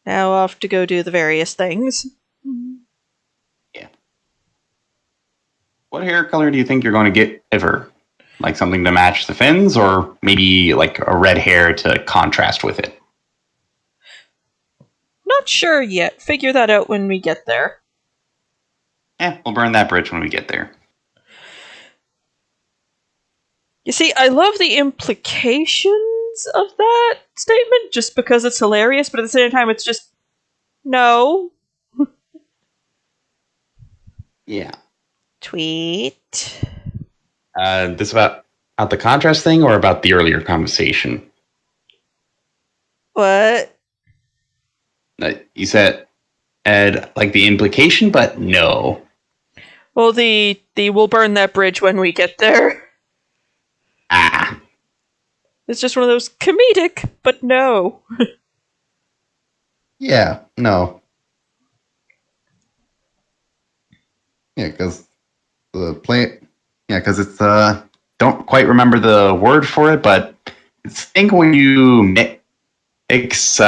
Now off to go do the various things. Yeah. What hair color do you think you're going to get ever? Like something to match the fins, or maybe like a red hair to contrast with it? Not sure yet. Figure that out when we get there. We'll burn that bridge when we get there. You see, I love the implications of that statement just because it's hilarious, but at the same time, it's just no. Yeah. Tweet. This about the contrast thing or about the earlier conversation? What? You said, Ed, like the implication, but no. Well, the we'll burn that bridge when we get there. Ah. It's just one of those comedic, but no. Yeah, no. Yeah, because it's don't quite remember the word for it, but it's think when you mix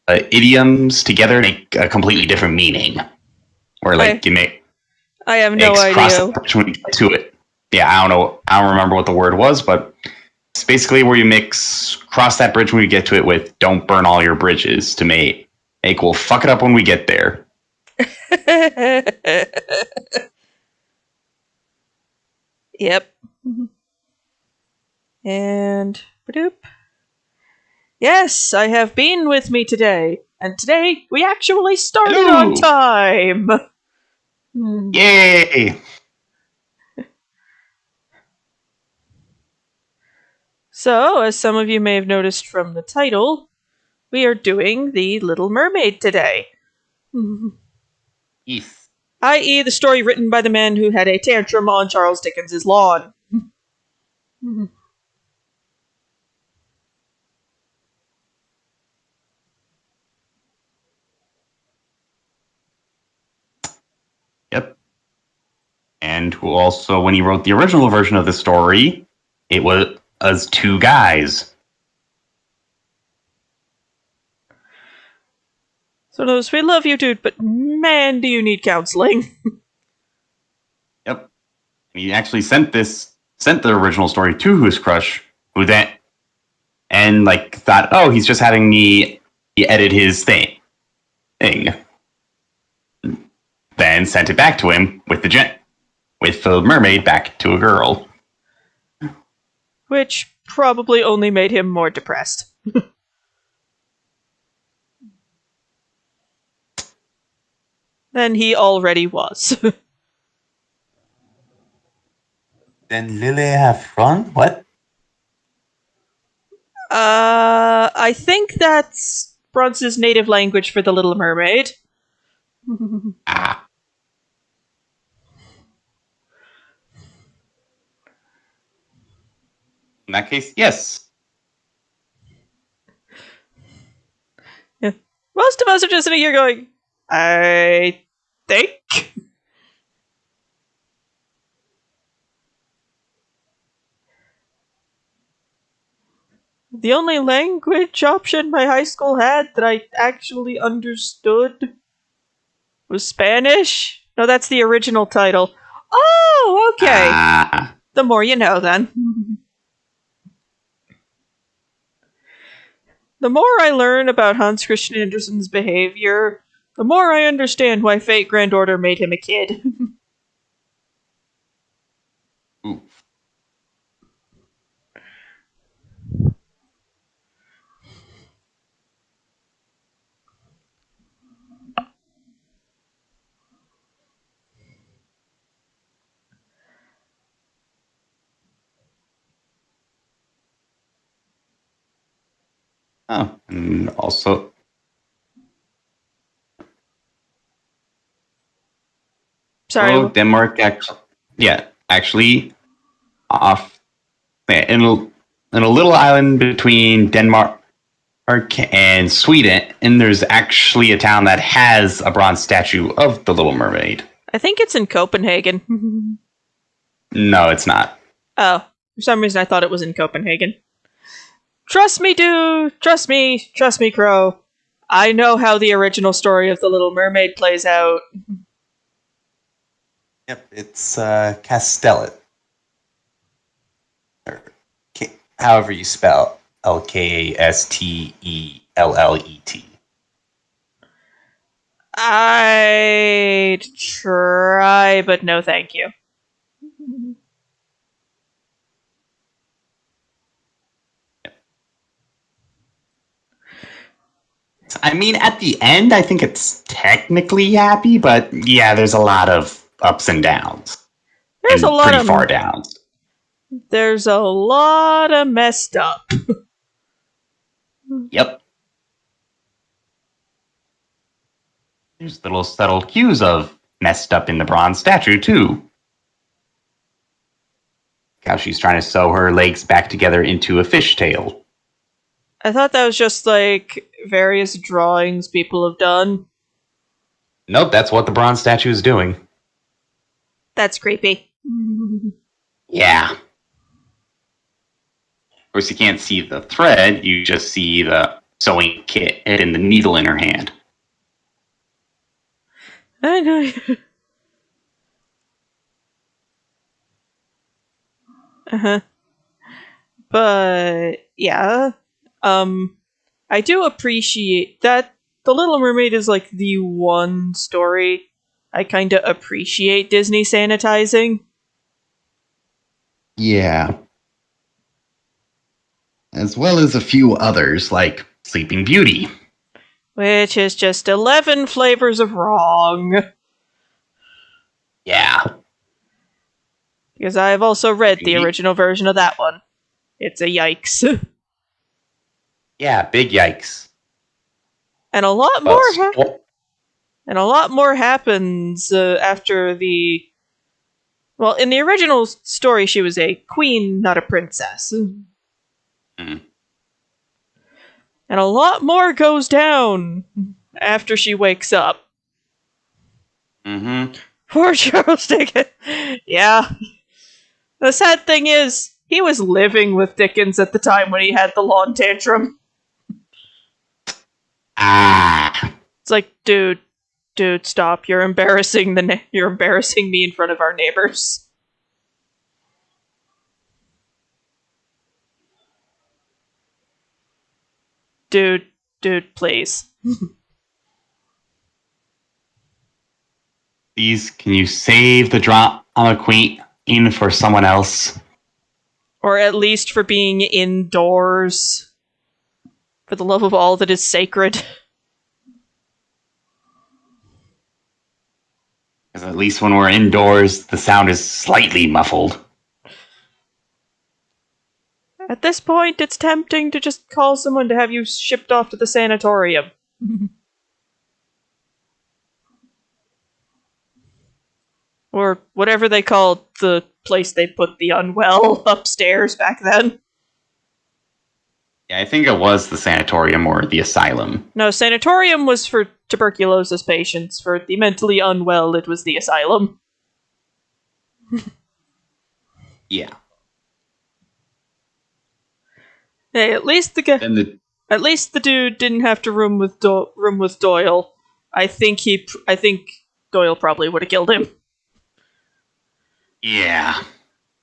idioms together make a completely different meaning, or like you make. I have no idea. When you get to it. Yeah, I don't know. I don't remember what the word was, but it's basically where you cross that bridge when you get to it with "don't burn all your bridges" to make we'll fuck it up when we get there. Yep. And badoop. Yes, I have been with me today, and today we actually started on time. Yay! So, as some of you may have noticed from the title, we are doing The Little Mermaid today. Yes. I.e. the story written by the man who had a tantrum on Charles Dickens' lawn. Yep. And who also, when he wrote the original version of the story, it was two guys. So those, we love you, dude, but man, do you need counseling. Yep. He actually sent the original story to his crush, who then and like thought, oh, he's just having me edit his thing. Then sent it back to him with the mermaid back to a girl. Which probably only made him more depressed. Than he already was. Then Lily have fun? What? I think that's Bruns's native language for the Little Mermaid. Ah. In that case, yes. Yeah. Most of us are just sitting here going, I think. The only language option my high school had that I actually understood was Spanish. No, that's the original title. Oh, okay. The more you know, then. The more I learn about Hans Christian Andersen's behavior, the more I understand why Fate Grand Order made him a kid. Ooh. Oh, and also, Sorry. oh, Denmark actually off in a little island between Denmark and Sweden, and there's actually a town that has a bronze statue of the Little Mermaid. I think it's in Copenhagen. No, it's not. Oh, for some reason I thought it was in Copenhagen. Trust me, dude. Trust me, Crow. I know how the original story of The Little Mermaid plays out. Yep, it's Castellet. Or however you spell Lkastellet. I'd try, but no thank you. I mean, at the end, I think it's technically happy, but yeah, there's a lot of ups and downs. There's and pretty far downs. There's a lot of messed up. Yep. There's little subtle cues of messed up in the bronze statue, too. How she's trying to sew her legs back together into a fishtail. I thought that was just like various drawings people have done. Nope, that's what the bronze statue is doing. That's creepy. Yeah. Of course, you can't see the thread, you just see the sewing kit and the needle in her hand. I know. Uh-huh. But yeah, I do appreciate that The Little Mermaid is like the one story I kind of appreciate Disney sanitizing. Yeah. As well as a few others, like Sleeping Beauty. Which is just 11 flavors of wrong. Yeah. Because I've also read the original version of that one. It's a yikes. Yeah, big yikes. And a lot more happens after the... Well, in the original story, she was a queen, not a princess. Mm. And a lot more goes down after she wakes up. Mm-hmm. Poor Charles Dickens. Yeah. The sad thing is, he was living with Dickens at the time when he had the lawn tantrum. Ah. It's like, dude, stop. You're embarrassing you're embarrassing me in front of our neighbors. Dude, please. Please, can you save the drama queen for someone else? Or at least for being indoors. For the love of all that is sacred. Because at least when we're indoors, the sound is slightly muffled. At this point, it's tempting to just call someone to have you shipped off to the sanatorium. Or whatever they called the place they put the unwell upstairs back then. Yeah, I think it was the sanatorium or the asylum. No, sanatorium was for tuberculosis patients. For the mentally unwell, it was the asylum. Yeah. Hey, at least at least the dude didn't have to room with Doyle. I think Doyle probably would have killed him. Yeah.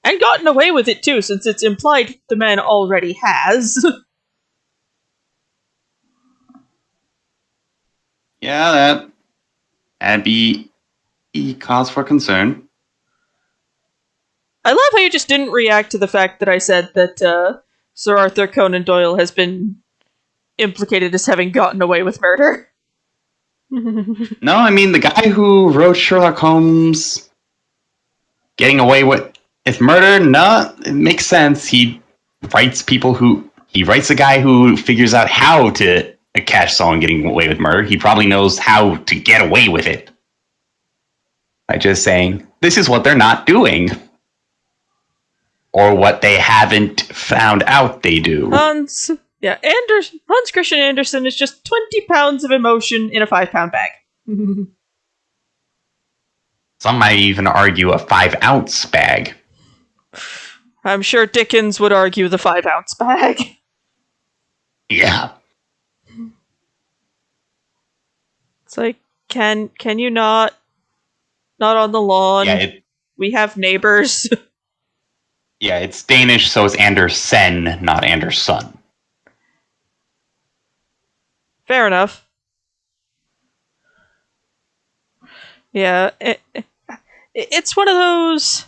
And gotten away with it too, since it's implied the man already has. Yeah, that'd be cause for concern. I love how you just didn't react to the fact that I said that Sir Arthur Conan Doyle has been implicated as having gotten away with murder. No, I mean, the guy who wrote Sherlock Holmes getting away with murder, no, it makes sense. He writes a guy who figures out how to catch someone getting away with murder. He probably knows how to get away with it. By just saying, this is what they're not doing. Or what they haven't found out they do. Hans Christian Andersen is just 20 pounds of emotion in a 5-pound bag. Some might even argue a 5-ounce bag. I'm sure Dickens would argue the 5-ounce bag. Yeah. It's like, can you not on the lawn? Yeah, We have neighbors. it's Danish, so it's Andersen, not Anderson. Fair enough. Yeah, it's one of those.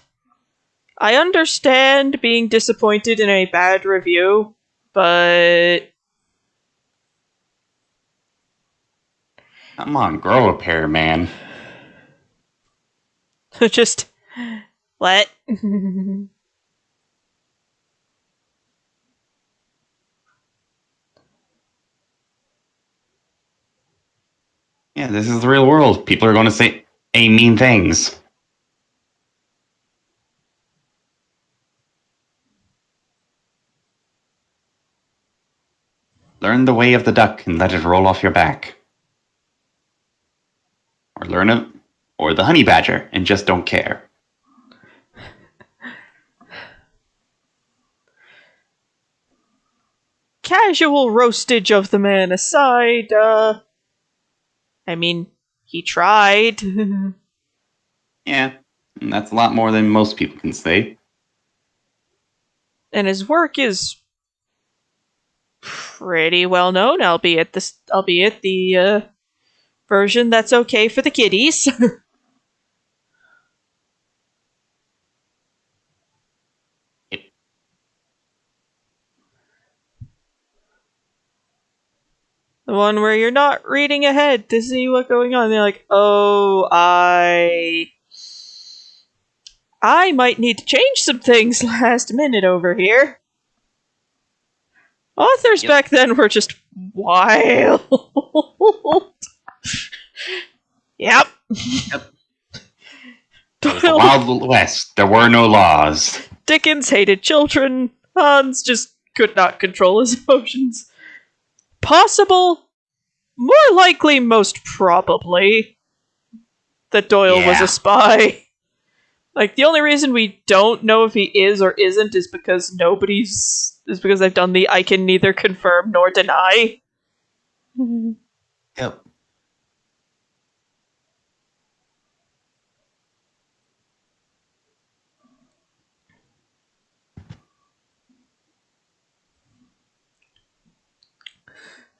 I understand being disappointed in a bad review, but Come on, grow a pair, man. just what? Yeah, this is the real world. People are going to say mean things. Learn the way of the duck and let it roll off your back. Or the honey badger and just don't care. Casual roastage of the man aside, I mean, he tried. Yeah, and that's a lot more than most people can say. And his work is pretty well known, albeit the version that's okay for the kiddies. The one where you're not reading ahead to see what's going on. They're like, oh, I might need to change some things last minute over here. Authors back then were just wild. Yep. It was the Wild West. There were no laws. Dickens hated children. Hans just could not control his emotions. Possible, more likely, most probably, that Doyle was a spy. Like, the only reason we don't know if he is or isn't is because they've done the I can neither confirm nor deny. Yep.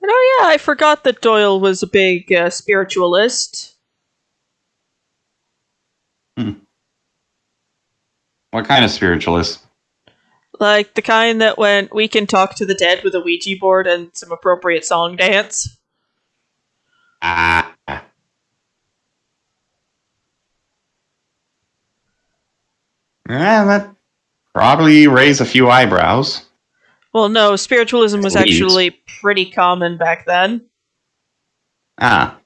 And oh yeah, I forgot that Doyle was a big spiritualist. What kind of spiritualist? Like the kind that went, we can talk to the dead with a Ouija board and some appropriate song dance. Ah. Yeah, that probably raised a few eyebrows. Well, no, spiritualism was actually pretty common back then. Ah.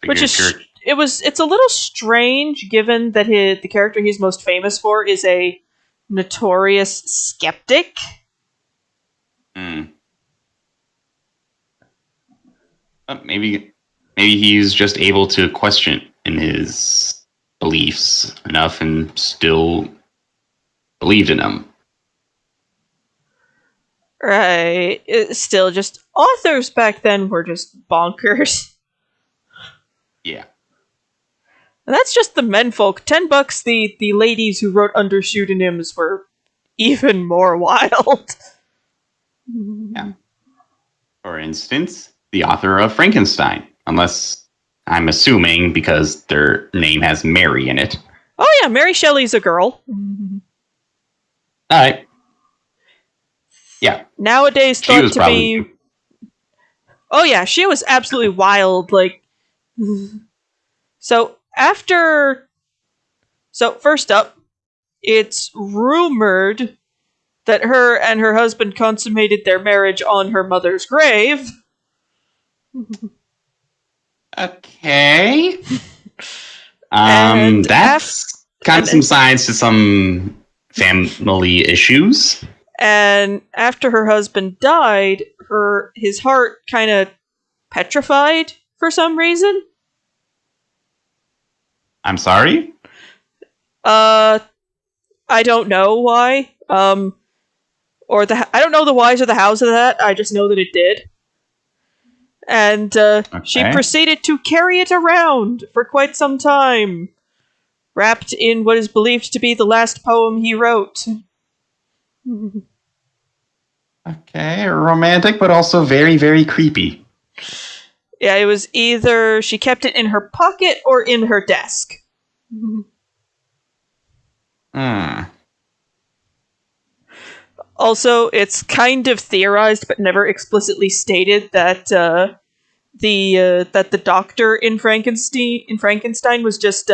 Which is, it's a little strange given that the character he's most famous for is a notorious skeptic. Maybe he's just able to question in his beliefs enough and still believed in them. Right. Still, just authors back then were just bonkers. Yeah. And that's just the menfolk. $10, the ladies who wrote under pseudonyms were even more wild. Yeah. For instance, the author of Frankenstein, unless I'm assuming because their name has Mary in it. Oh yeah, Mary Shelley's a girl. Alright. Yeah. Nowadays thought to be... Oh yeah, she was absolutely wild. Like... So first up, it's rumored that her and her husband consummated their marriage on her mother's grave. Okay. That's kind of some signs to some family issues. And after her husband died, his heart kind of petrified for some reason. I'm sorry? I don't know why. I don't know the whys or the hows of that. I just know that it did. And she Okay. proceeded to carry it around for quite some time, wrapped in what is believed to be the last poem he wrote. Okay, romantic, but also very, very creepy. Yeah, it was either she kept it in her pocket or in her desk. Hmm. Also, it's kind of theorized, but never explicitly stated that the doctor in Frankenstein was just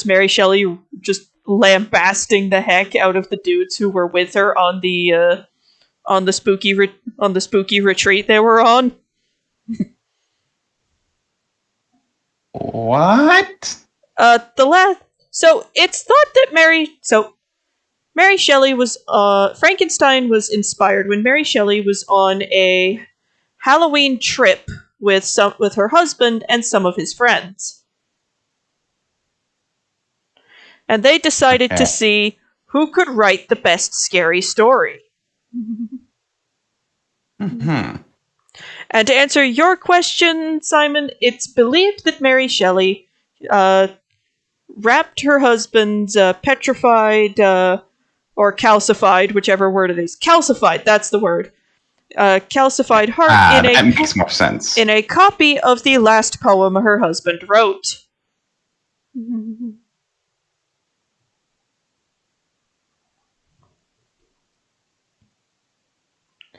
Mary Shelley just lambasting the heck out of the dudes who were with her on the spooky retreat they were on. What? The last so it's thought that Mary Shelley was Frankenstein was inspired when Mary Shelley was on a Halloween trip with her husband and some of his friends. And they decided to Okay. see who could write the best scary story. Hmm. And to answer your question, Simon, it's believed that Mary Shelley wrapped her husband's petrified or calcified, whichever word it is. Calcified, that's the word. Calcified heart That makes more sense. in a copy of the last poem her husband wrote.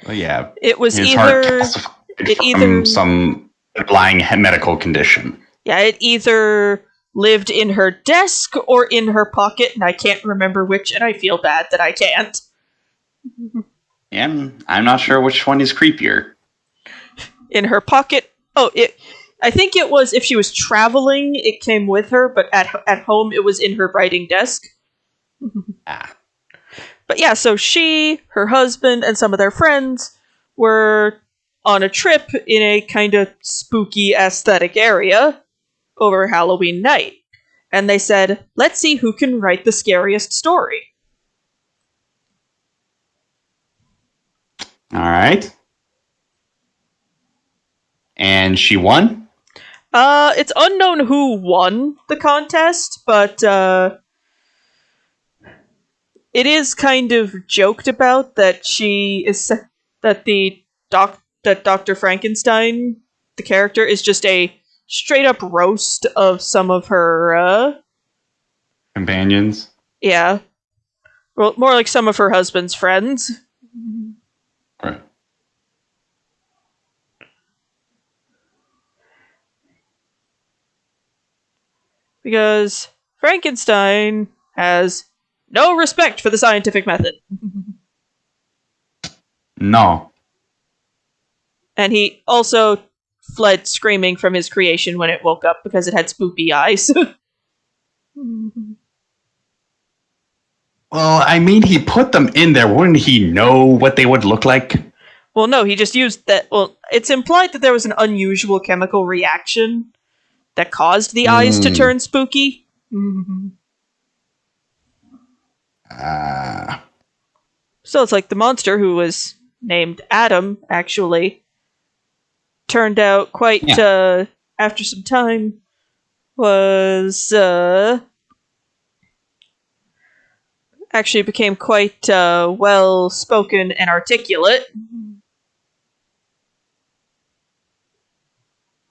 Well, yeah, It was his heart either calcified from some underlying medical condition. Yeah, it either lived in her desk or in her pocket, and I can't remember which, and I feel bad that I can't. Yeah, I'm not sure which one is creepier. In her pocket. I think it was if she was traveling, it came with her, but at home it was in her writing desk. Ah. But yeah, so she, her husband, and some of their friends were on a trip in a kind of spooky aesthetic area over Halloween night. And they said, let's see who can write the scariest story. All right. And she won? It's unknown who won the contest, but it is kind of joked about that that Dr. Frankenstein, the character, is just a straight up roast of some of her Companions? yeah, well, more like some of her husband's friends. Right. Because Frankenstein has no respect for the scientific method. No. And he also fled screaming from his creation when it woke up because it had spoopy eyes. Well, I mean, he put them in there. Wouldn't he know what they would look like? Well, no, he just used that. Well, it's implied that there was an unusual chemical reaction that caused the eyes to turn spooky. So it's like the monster, who was named Adam, actually turned out quite, after some time, was, actually became quite, well spoken and articulate.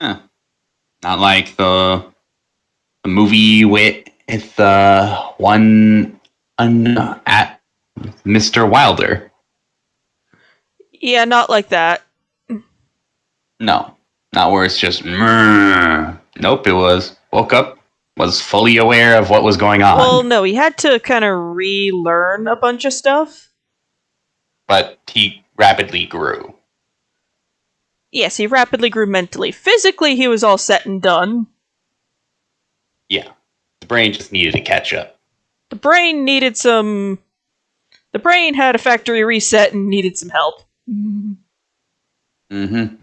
Huh. Not like the movie with one at Mr. Wilder. Yeah, not like that. No, not where it's just. Nope, it was woke up, was fully aware of what was going on. Well, no, he had to kind of relearn a bunch of stuff. But he rapidly grew. Yes, he rapidly grew mentally. Physically, he was all set and done. Yeah, the brain just needed to catch up. The brain needed some. The brain had a factory reset and needed some help. Mm-hmm.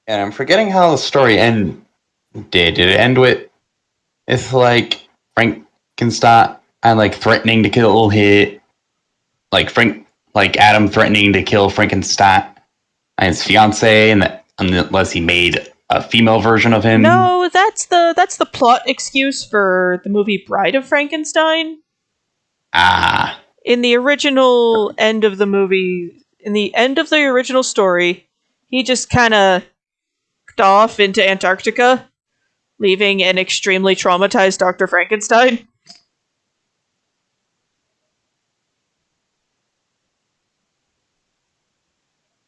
And I'm forgetting how the story ended. Did it end with like Frankenstein and like threatening to kill Adam threatening to kill Frankenstein and his fiance, and unless he made a female version of him? No, that's the plot excuse for the movie Bride of Frankenstein. In the original end of the movie, in the end of the original story, he just kind of off into Antarctica, leaving an extremely traumatized Dr. Frankenstein.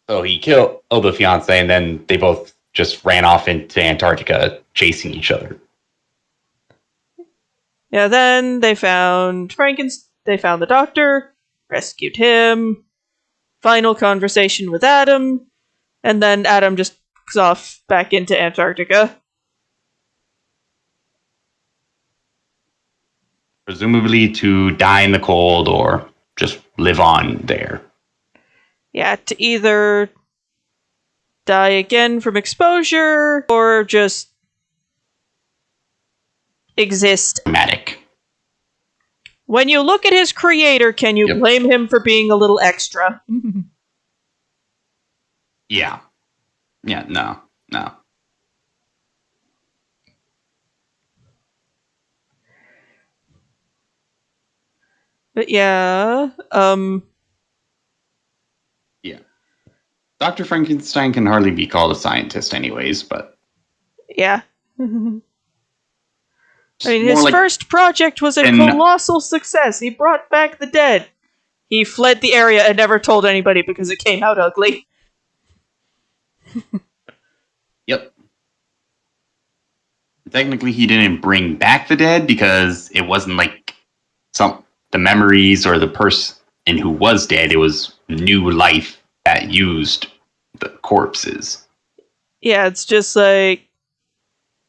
So he killed the fiance, and then they both just ran off into Antarctica, chasing each other. Yeah, then they found they found the doctor, rescued him, final conversation with Adam, and then Adam just goes off back into Antarctica. Presumably to die in the cold or just live on there. Yeah, to either die again from exposure or just exist. Dramatic. When you look at his creator, can you blame him for being a little extra? Yeah. Yeah, no. But yeah, Yeah. Dr. Frankenstein can hardly be called a scientist anyways, but... Yeah. I mean, his first project was a colossal success. He brought back the dead. He fled the area and never told anybody because it came out ugly. Yep. Technically, he didn't bring back the dead because it wasn't like the memories or the person who was dead. It was new life that used the corpses. Yeah, it's just like,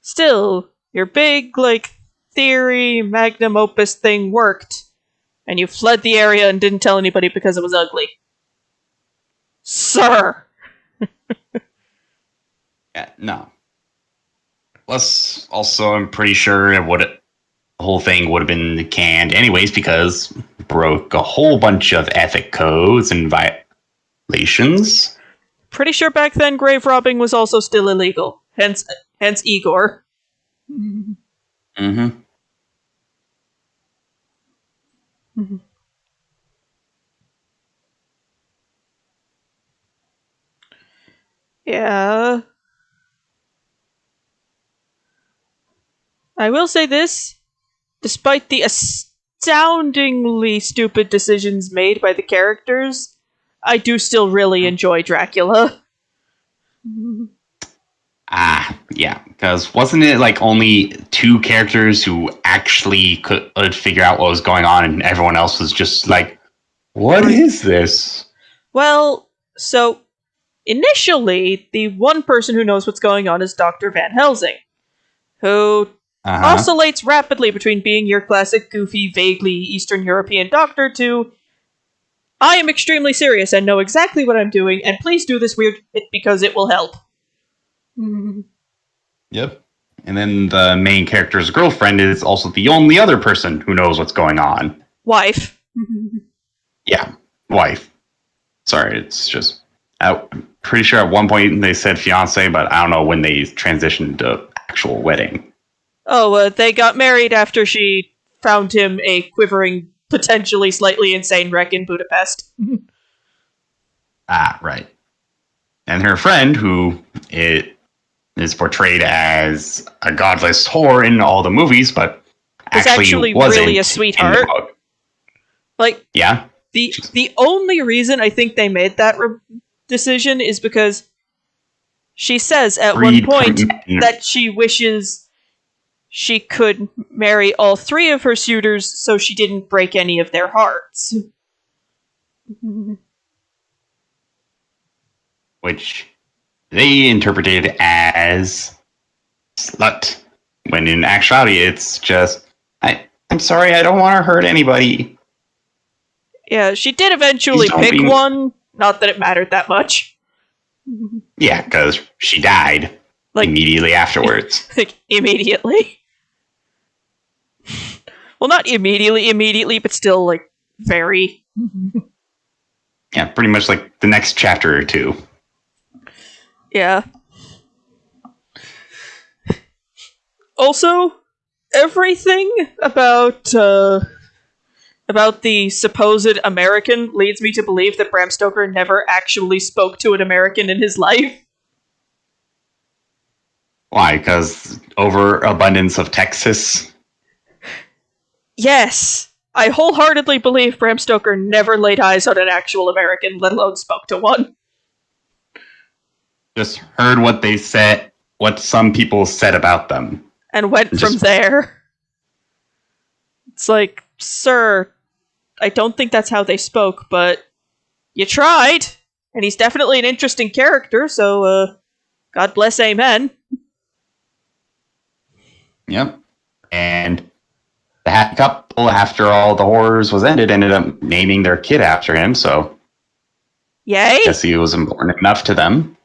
still, your big, theory, magnum opus thing worked, and you fled the area and didn't tell anybody because it was ugly. Sir! Yeah, no. Plus, also, I'm pretty sure the whole thing would have been canned anyways because it broke a whole bunch of ethic codes and violations. Pretty sure back then grave robbing was also still illegal. Hence Igor. Mm-hmm. Yeah. I will say this, despite the astoundingly stupid decisions made by the characters, I do still really enjoy Dracula. Yeah, because wasn't it only two characters who actually could figure out what was going on and everyone else was just like, what is this? Well, so initially, the one person who knows what's going on is Dr. Van Helsing, who oscillates rapidly between being your classic goofy, vaguely Eastern European doctor to, I am extremely serious and know exactly what I'm doing, and please do this weird shit because it will help. Yep. And then the main character's girlfriend is also the only other person who knows what's going on. Wife. Yeah, wife. Sorry, it's just... I'm pretty sure at one point they said fiance, but I don't know when they transitioned to actual wedding. Oh, they got married after she found him a quivering, potentially slightly insane wreck in Budapest. Right. And her friend, who is portrayed as a godless whore in all the movies, but actually wasn't really a sweetheart. Yeah. The only reason I think they made that decision is because she says at one point that she wishes she could marry all three of her suitors so she didn't break any of their hearts. Which they interpreted as slut, when in actuality it's just, I'm sorry, I don't want to hurt anybody. Yeah, she did eventually pick one, not that it mattered that much. Yeah, because she died. Like, immediately afterwards. like, immediately. Well, not immediately, but still, like, very. Yeah, pretty much like the next chapter or two. Yeah. Also, everything about the supposed American leads me to believe that Bram Stoker never actually spoke to an American in his life. Why? Because overabundance of Texas. Yes, I wholeheartedly believe Bram Stoker never laid eyes on an actual American, let alone spoke to one. Just heard what they said, what some people said about them. And went And from just- there. It's like, sir, I don't think that's how they spoke, but you tried. And he's definitely an interesting character, so, God bless, amen. Yep. And the happy couple, after all the horrors was ended, ended up naming their kid after him, so Yay? guess he was important enough to them.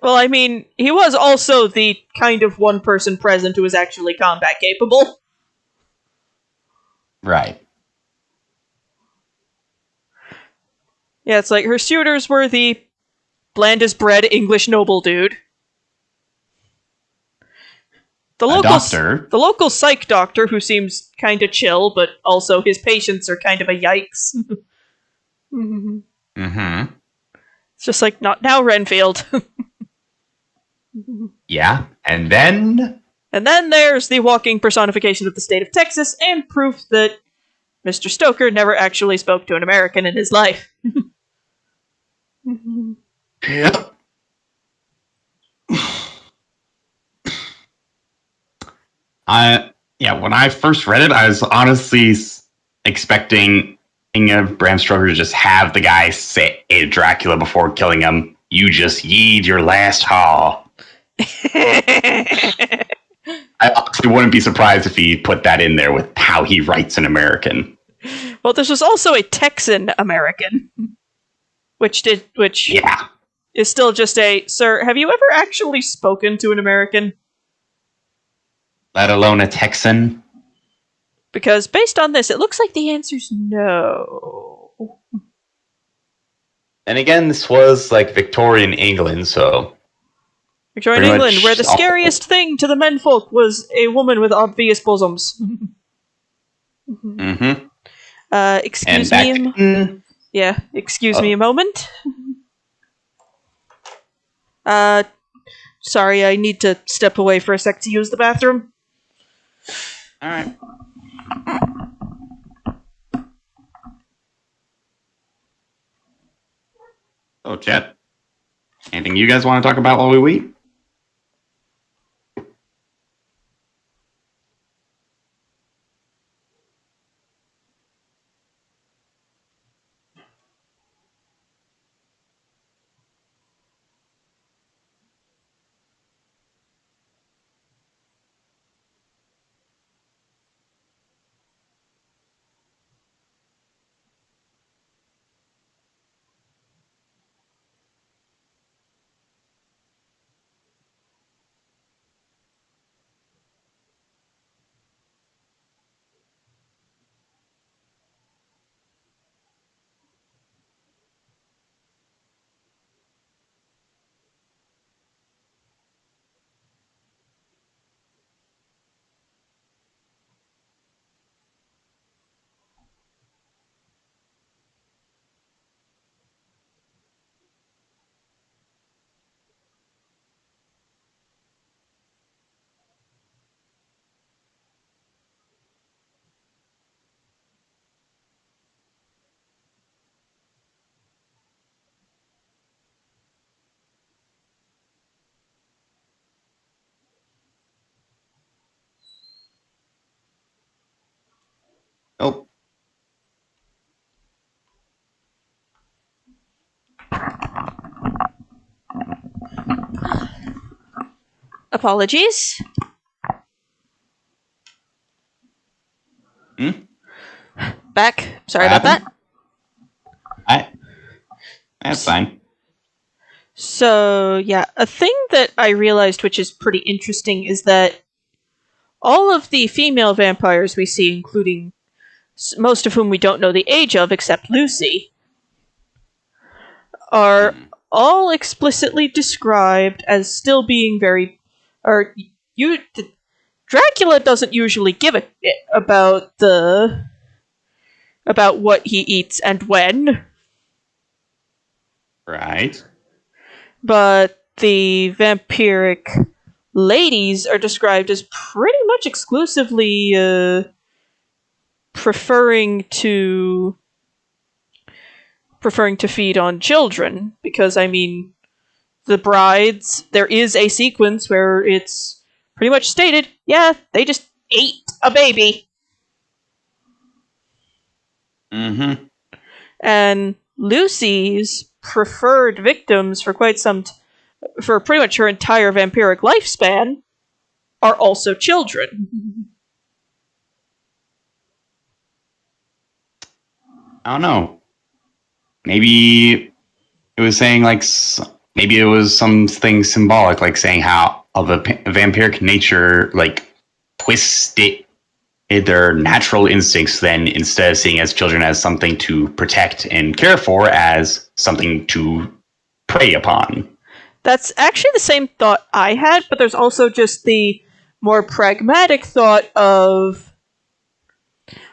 Well, I mean, he was also the kind of one person present who was actually combat capable. Right. Yeah, it's like her suitors were the bland as bread English noble dude. The local psych doctor who seems kind of chill, but also his patients are kind of a yikes. Mm-hmm. It's just like, not now, Renfield. Yeah. And then And then there's the walking personification of the state of Texas and proof that Mr. Stoker never actually spoke to an American in his life. Yep. When I first read it, I was honestly expecting Bram Stoker to just have the guy say to Dracula before killing him, "You just yeed your last haw." I honestly wouldn't be surprised if he put that in there with how he writes an American. Well, this was also a Texan American, which Yeah. is still just a, sir, have you ever actually spoken to an American? Let alone a Texan. Because based on this, it looks like the answer's no. And again, this was like Victorian England, so Victorian pretty England, much where the all- scariest thing to the menfolk was a woman with obvious bosoms. Mm-hmm. Excuse And me. back Yeah, excuse me a moment. Sorry, I need to step away for a sec to use the bathroom. all right. Oh, chat. Anything you guys want to talk about while we wait? Oh, Apologies. Back. Sorry what about happened? that. That's fine. So, yeah, a thing that I realized which is pretty interesting is that all of the female vampires we see, including most of whom we don't know the age of except Lucy, are Hmm. all explicitly described as still being very. Or you, Dracula doesn't usually give a shit about what he eats and when, Right. but the vampiric ladies are described as pretty much exclusively preferring to preferring to feed on children because I mean the brides there is a sequence where it's pretty much stated yeah they just ate a baby Mm-hmm. and Lucy's preferred victims for for pretty much her entire vampiric lifespan are also children. I don't know. Maybe it was saying like maybe it was something symbolic, like saying how of a vampiric nature like twisted their natural instincts. Then instead of seeing as children as something to protect and care for, as something to prey upon. That's actually the same thought I had, but there's also just the more pragmatic thought of,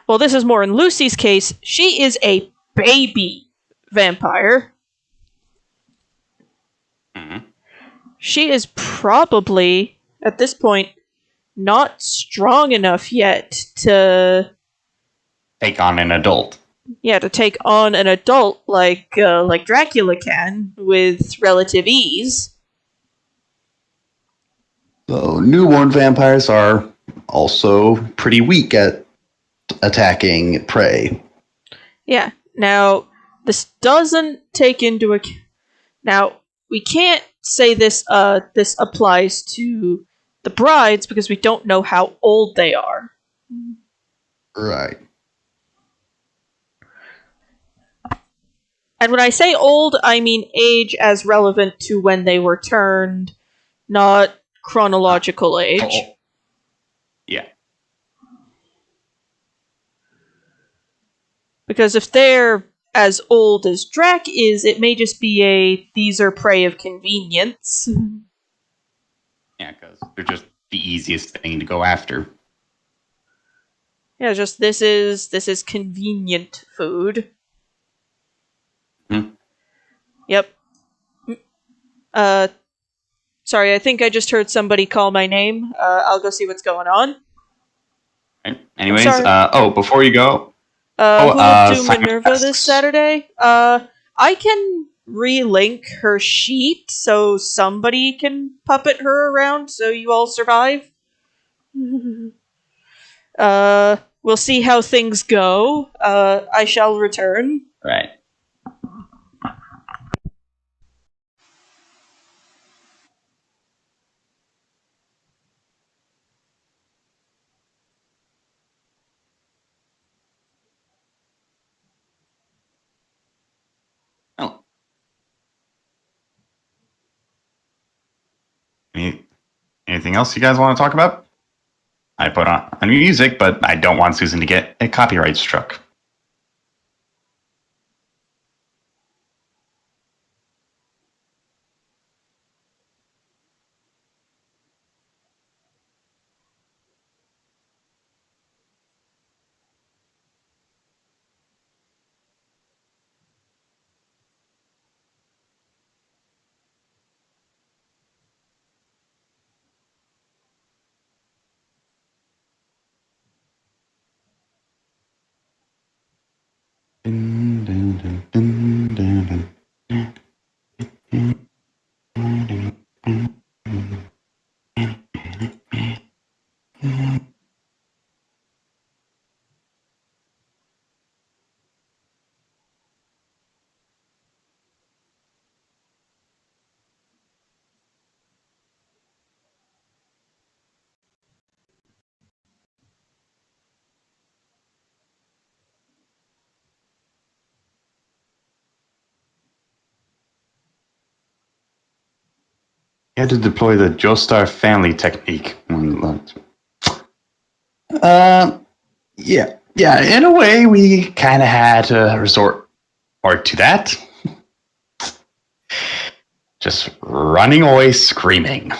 well, this is more in Lucy's case, she is a baby vampire. Mm-hmm. She is probably, at this point, not strong enough yet to, Take on an adult. yeah, to take on an adult like Dracula can with relative ease. So newborn vampires are also pretty weak at attacking prey. Yeah. Now, this doesn't take into account. Now, we can't say this applies to the brides because we don't know how old they are. Right. And when I say old, I mean age as relevant to when they were turned, not chronological age. Oh, yeah. Because if they're as old as Drac is, it may just be a these are prey of convenience. Yeah, because they're just the easiest thing to go after. Yeah, just this is convenient food. Hmm. Yep. Uh sorry, I think I just heard somebody call my name. I'll go see what's going on. Right. I'm Anyways, sorry. before you go, Who will do Simon Minerva this asks, Saturday? I can relink her sheet so somebody can puppet her around so you all survive. We'll see how things go. I shall return. right. Oh, any, anything else you guys want to talk about? I put on music, but I don't want Susan to get a copyright struck. You had to deploy the Joestar family technique. Yeah. In a way, we kind of had to resort to that. Just running away screaming.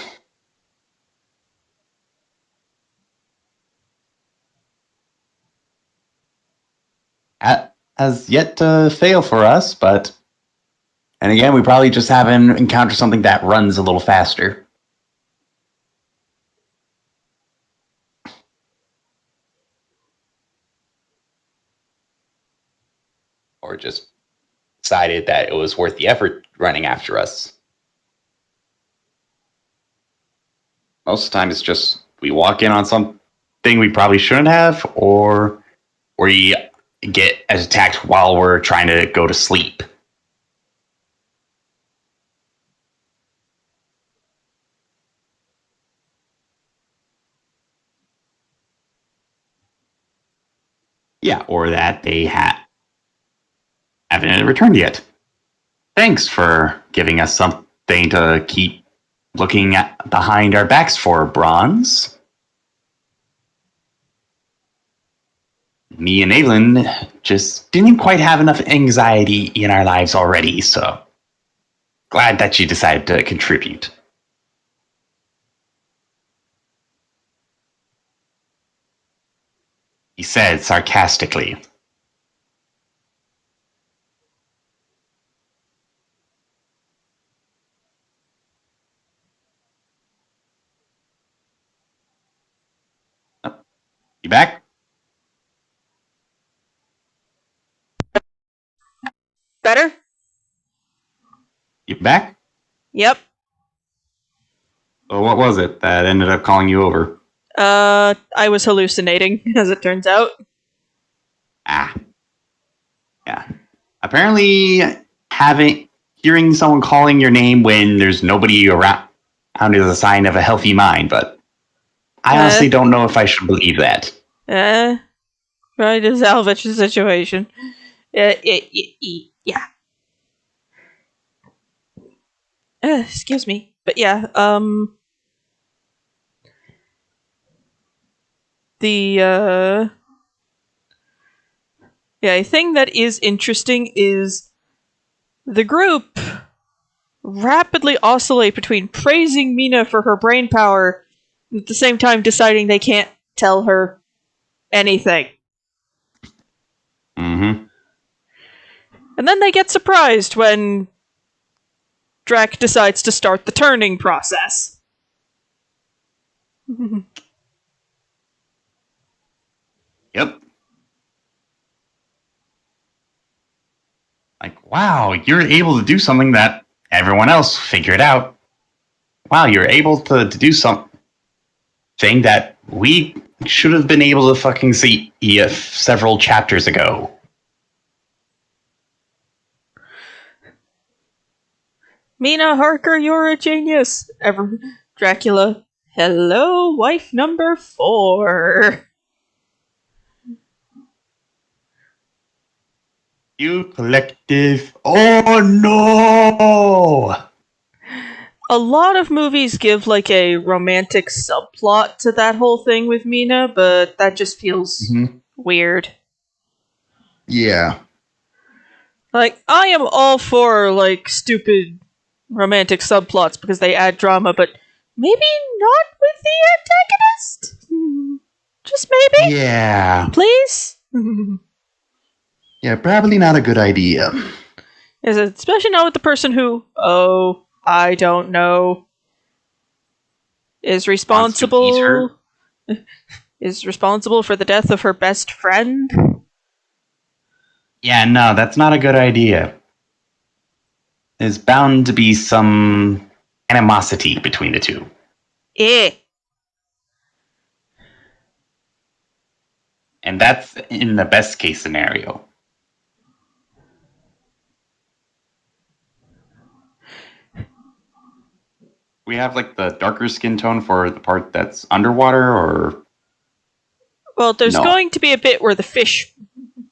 Has yet to fail for us, but... And again, we probably just haven't encountered something that runs a little faster. Or just decided that it was worth the effort running after us. Most of the time, it's just we walk in on something we probably shouldn't have, or we get attacked while we're trying to go to sleep. Yeah, or that they haven't returned yet. Thanks for giving us something to keep looking at behind our backs for, Bronze. Me and Aylin just didn't quite have enough anxiety in our lives already, so glad that you decided to contribute. He said sarcastically. Oh, you back? Better? You back? Yep. So what was it that ended up calling you over? I was hallucinating, as it turns out. Yeah. Apparently, hearing someone calling your name when there's nobody around is a sign of a healthy mind, but I honestly don't know if I should believe that. Trying to salvage the situation. Yeah. Excuse me. But yeah, the a thing that is interesting is the group rapidly oscillate between praising Mina for her brain power and at the same time deciding they can't tell her anything. Mm-hmm. And then they get surprised when Drac decides to start the turning process. Yep. Like, wow, you're able to do something that everyone else figured out. Wow, you're able to do something that we should have been able to fucking see several chapters ago. Mina Harker, you're a genius. Dracula, hello, wife number 4. You collective. Oh no! A lot of movies give like a romantic subplot to that whole thing with Mina, but that just feels weird. Yeah. Like, I am all for like stupid romantic subplots because they add drama, but maybe not with the antagonist? Just maybe? Yeah. Please? Yeah, probably not a good idea. Especially not with the person who, I don't know, is responsible for the death of her best friend. Yeah, no, that's not a good idea. There's bound to be some animosity between the two. And that's in the best case scenario. We have like the darker skin tone for the part that's underwater, or... Well, there's going to be a bit where the fish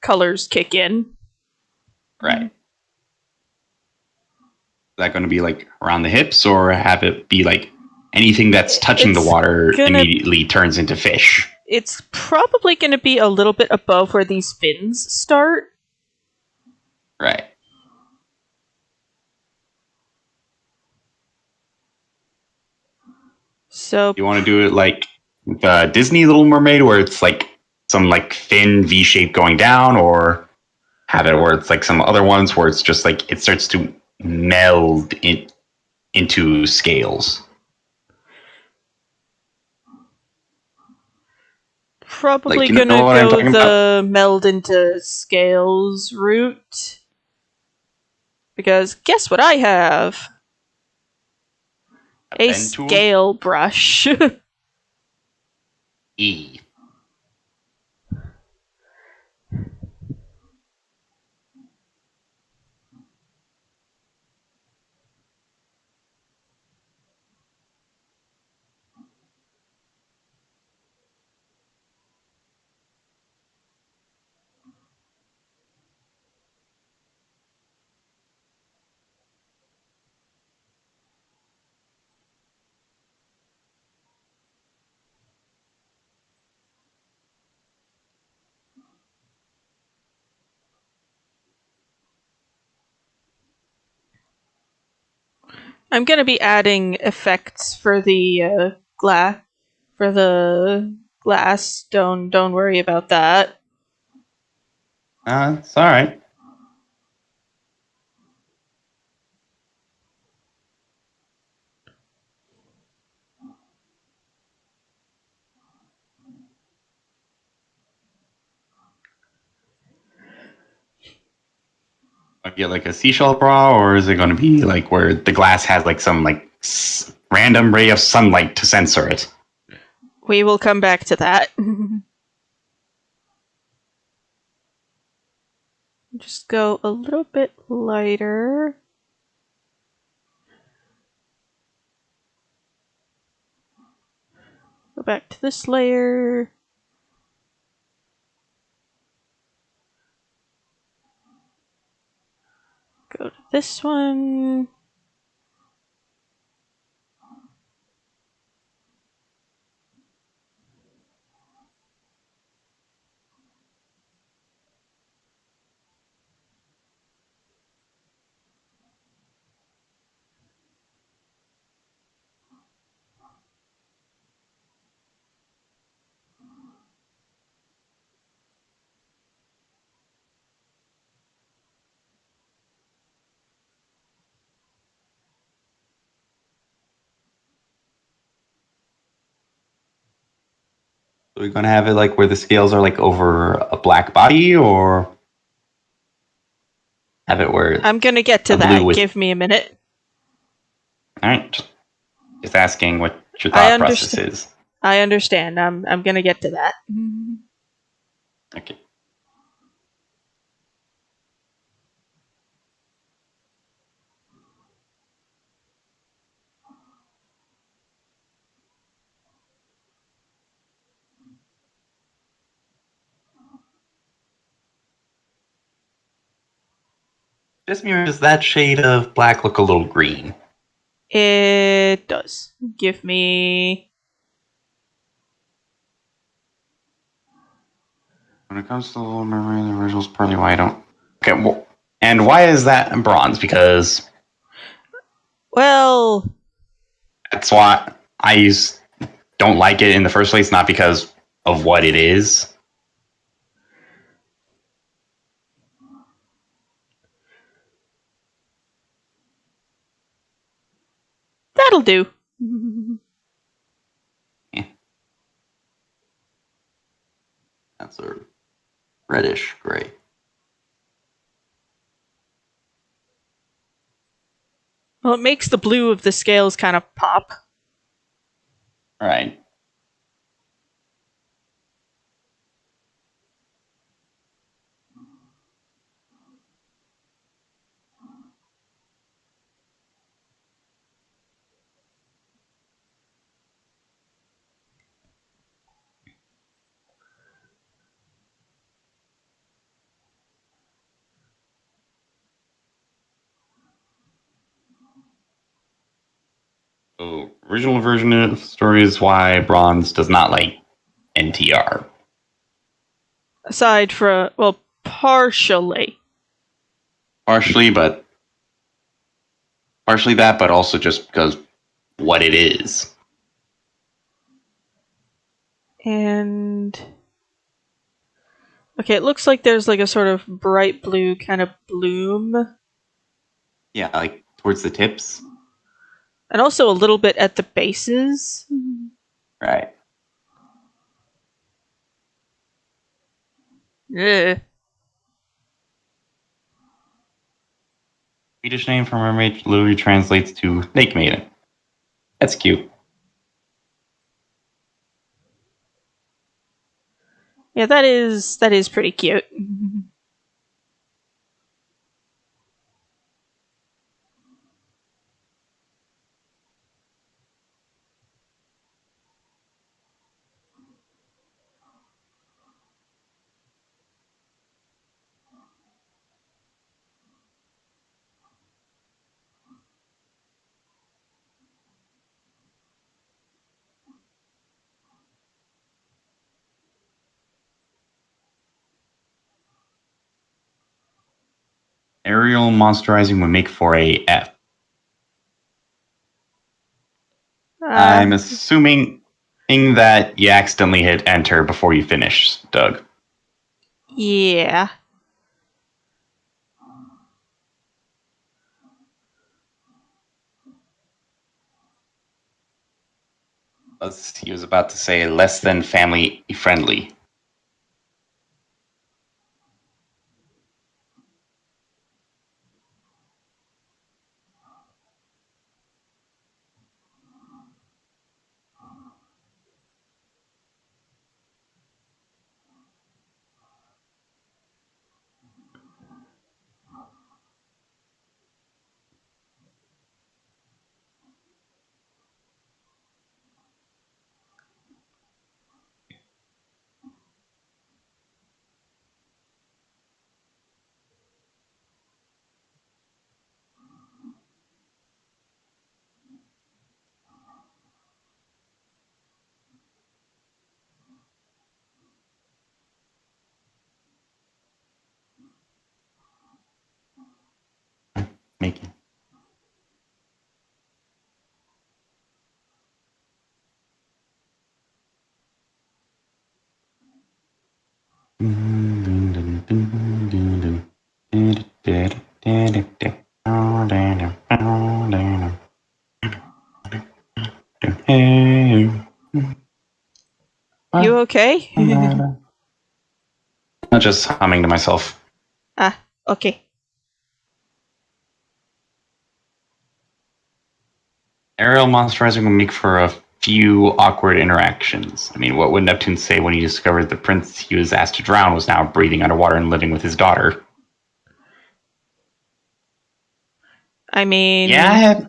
colors kick in. Right. that going to be like around the hips, or have it be like anything that's touching the It's water gonna. immediately turns into fish? It's probably gonna be a little bit above where these fins start. Right. So You want to do it like the Disney Little Mermaid, where it's like some like thin V shape going down, or have it where it's like some other ones where it's just like it starts to meld into scales. probably Like, you know gonna what I'm go talking about? the meld into scales route. Because guess what I have? A A bend tool? scale brush. E. I'm gonna be adding effects for the glass. For the glass, don't worry about that. It's all right. Get like a seashell bra, or is it going to be like where the glass has like some like random ray of sunlight to censor it? We will come back to that. Just go a little bit lighter. Go back to this layer. Go to this one. Are we going to have it like where the scales are like over a black body, or have it where it's I'm gonna get to a blue that. with? Give me a minute. All right, just asking what your I thought process understand. is. I understand. I'm gonna get to that. Okay. Just mirrors that shade of black look a little green. It does. Give me. When it comes to the Little Mermaid, the original's pearly white. I don't. Okay, well, and why is that in bronze? Because Well, that's why don't like it in the first place, not because of what it is. that'll do. Yeah, that's a reddish gray. Well, it makes the blue of the scales kind of pop. All right. Original version of the story is why Bronze does not like NTR. Aside from, well, partially. Partially that, but also just because what it is. And okay, it looks like there's like a sort of bright blue kind of bloom. Yeah, like towards the tips. And also a little bit at the bases. Right. Ugh. Swedish name for mermaid literally translates to snake maiden. That's cute. Yeah, that is pretty cute. Aerial monsterizing would make for a F. I'm assuming that you accidentally hit enter before you finish, Doug. Yeah. He was about to say less than family friendly. Making. You okay? I'm just humming to myself. Okay. Aerial monsterizing will make for a few awkward interactions. I mean, what would Neptune say when he discovered the prince he was asked to drown was now breathing underwater and living with his daughter? I mean, Yeah,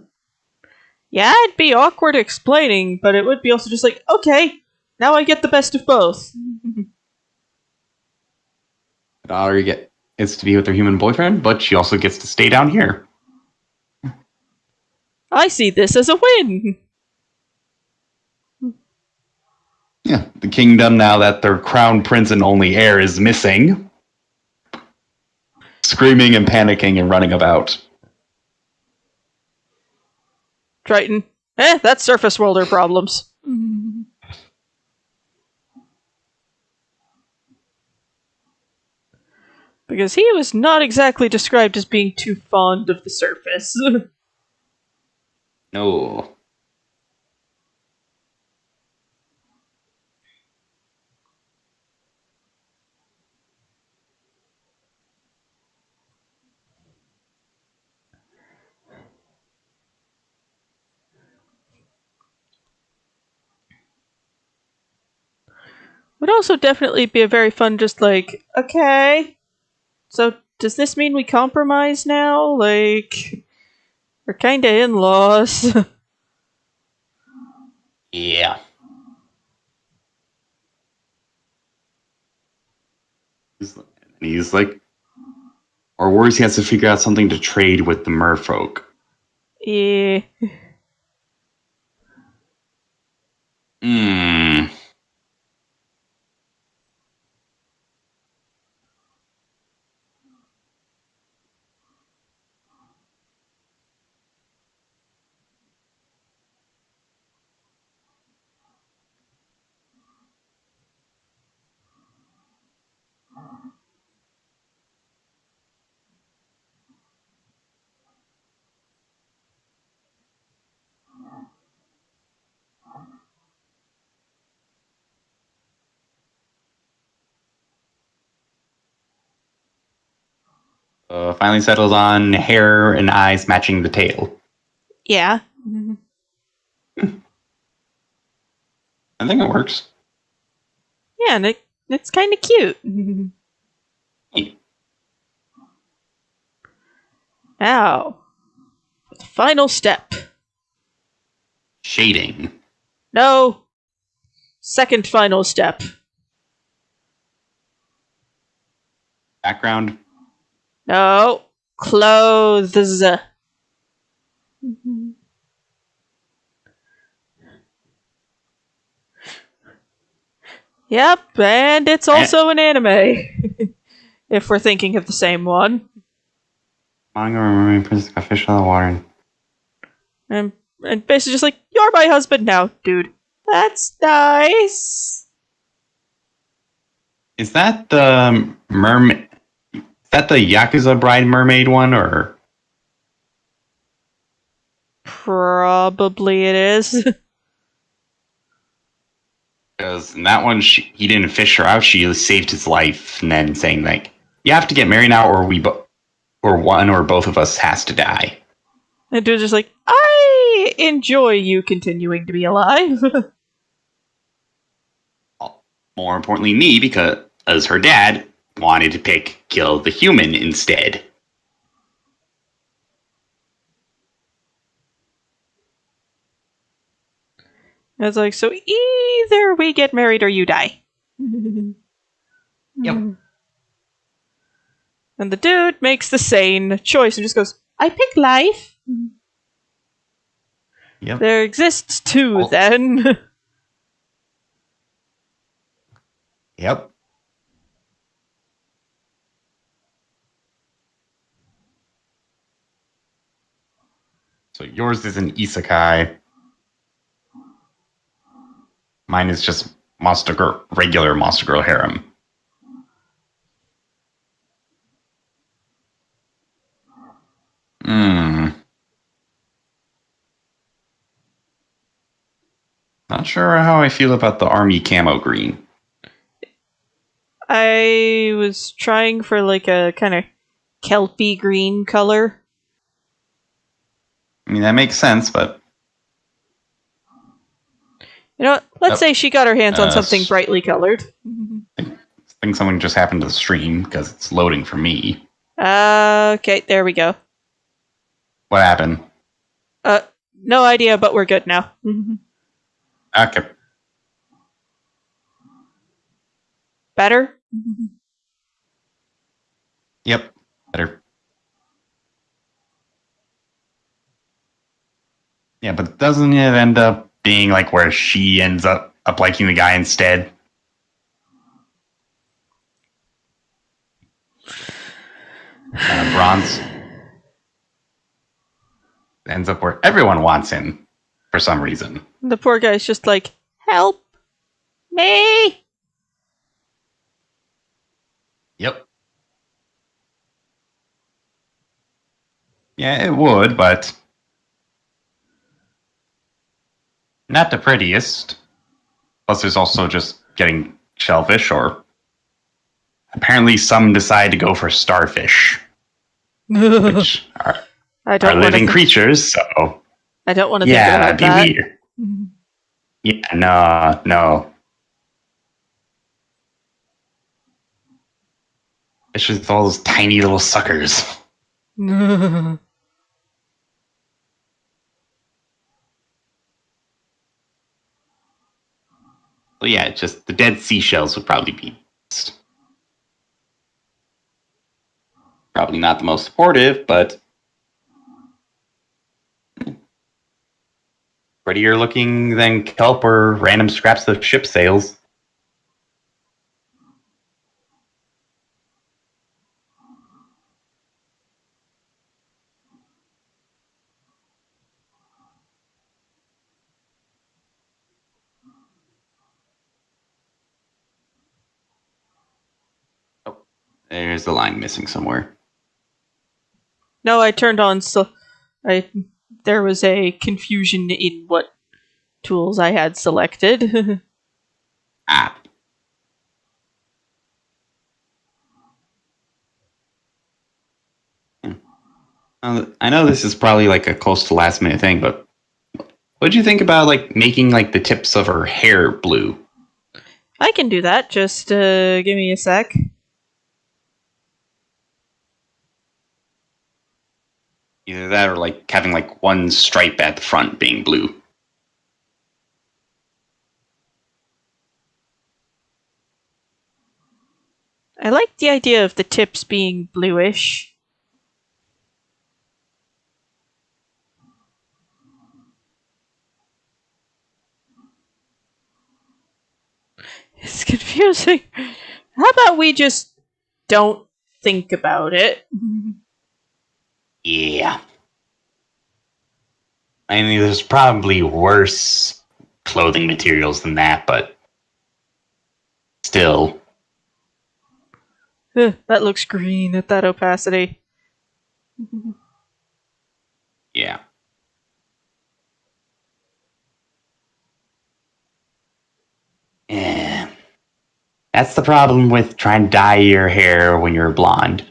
it'd be awkward explaining, but it would be also just like, okay, now I get the best of both. the daughter gets to be with her human boyfriend, but she also gets to stay down here. I see this as a win. Yeah, the kingdom, now that their crown prince and only heir is missing, screaming and panicking and running about. Triton. That's surface worlder problems. Because he was not exactly described as being too fond of the surface. No. Would also definitely be a very fun, just like, okay, so does this mean we compromise now? Like, we're kinda in laws. Yeah. He's like, or worse, he has to figure out something to trade with the merfolk. Yeah. Finally settles on hair and eyes matching the tail. Yeah. I think it works. Yeah, and it's kind of cute. Now, the final step. Shading. No. Second final step. Background. No. Clothes. Yep, and it's also an anime. If we're thinking of the same one. Manga or mermaid princess got fish out of the water. And basically just like, you're my husband now, dude. That's nice. Is that the mermaid? Is that the Yakuza Bride Mermaid one, or? Probably it is. Because in that one, he didn't fish her out. She saved his life, and then saying like, "You have to get married now, or or one or both of us has to die." And dude's just like, I enjoy you continuing to be alive. More importantly, me, because as her dad wanted to kill the human instead. I was like, so either we get married or you die. Yep. And the dude makes the sane choice and just goes, I pick life. Yep. There exists two, then. Yep. So yours is an isekai. Mine is just regular Monster Girl harem. Not sure how I feel about the army camo green. I was trying for like a kind of kelpy green color. I mean, that makes sense, but... You know what? Let's say she got her hands on something brightly colored. I think someone just happened to stream because it's loading for me. Okay, there we go. What happened? No idea, but we're good now. Okay. Better? Yep. Better. Yeah, but doesn't it end up being like where she ends up liking the guy instead? Bronze ends up where everyone wants him for some reason. The poor guy's just like, help me! Yep. Yeah, it would, but not the prettiest. Plus, there's also just getting shellfish, or apparently some decide to go for starfish, which are living creatures, so... I don't want to think about that. Yeah, that'd be weird. Yeah, no. It's just all those tiny little suckers. So yeah, just the dead seashells would probably be best. Probably not the most supportive, but prettier looking than kelp or random scraps of ship sails. Oh, there's the line missing somewhere. No, I turned on, so there was a confusion in what tools I had selected. Ah. I know this is probably like a close to last minute thing, but what'd you think about like making like the tips of her hair blue? I can do that. Just give me a sec. Either that or like having like one stripe at the front being blue. I like the idea of the tips being bluish. It's confusing. How about we just don't think about it? Yeah. I mean, there's probably worse clothing materials than that, but still. That looks green at that opacity. Yeah. Yeah. That's the problem with trying to dye your hair when you're blonde.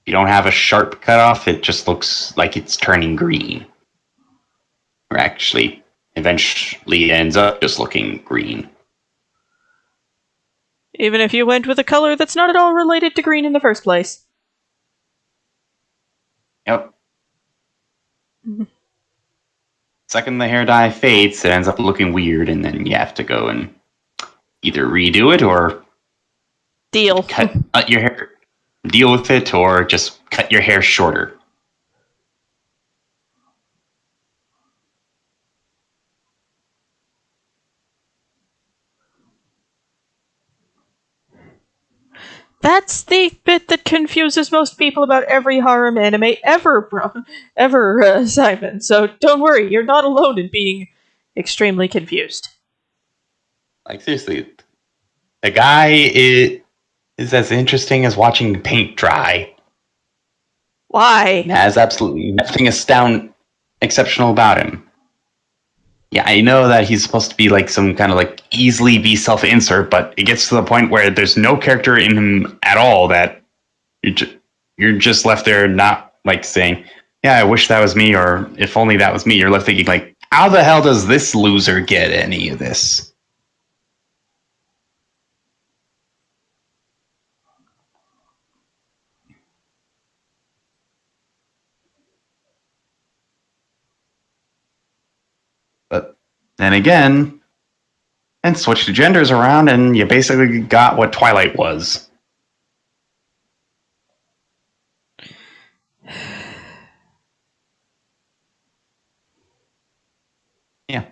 You don't have a sharp cutoff, it just looks like it's turning green. Or actually, eventually ends up just looking green. Even if you went with a color that's not at all related to green in the first place. Yep. Second the hair dye fades, it ends up looking weird, and then you have to go and either redo it or Deal. cut your hair, deal with it, or just cut your hair shorter. That's the bit that confuses most people about every harem anime ever, bro. Ever, Simon. So don't worry, you're not alone in being extremely confused. Like seriously, the guy is as interesting as watching paint dry. Why? It has absolutely nothing exceptional about him. Yeah, I know that he's supposed to be like some kind of like easily be self-insert, but it gets to the point where there's no character in him at all that you're just left there not like saying, "Yeah, I wish that was me," or "If only that was me." You're left thinking like, "How the hell does this loser get any of this?" But then again, and switch the genders around, and you basically got what Twilight was. Yeah.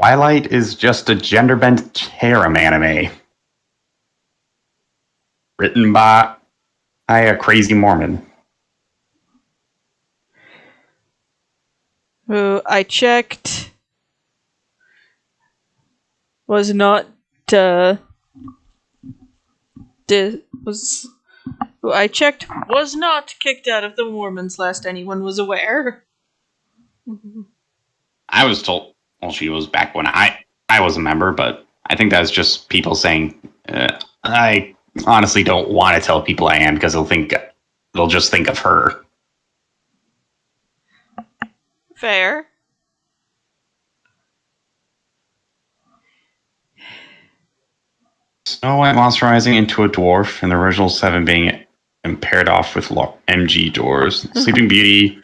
Twilight is just a gender bent harem anime. Written by a crazy Mormon. Who I checked was not, was who I checked was not kicked out of the Mormons last anyone was aware. I was told, well, she was back when I was a member, but I think that's just people saying, I honestly don't want to tell people I am because they'll just think of her. Fair. Snow White monsterizing into a dwarf, and the original seven being paired off with MG doors. Sleeping Beauty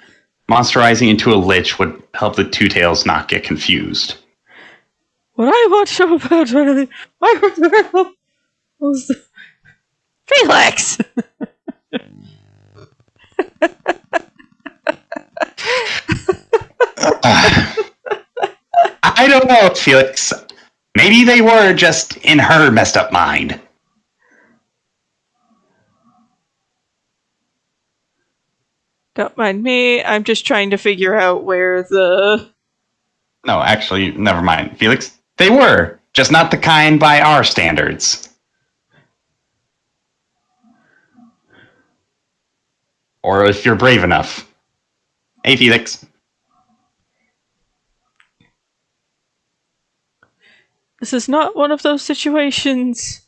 monsterizing into a lich would help the two tails not get confused. What I want to know about one of the was the Felix. I don't know, Felix. Maybe they were just in her messed up mind. Don't mind me. I'm just trying to figure out where the. No, actually, never mind, Felix. They were, just not the kind by our standards. Or if you're brave enough. Hey, Felix. This is not one of those situations.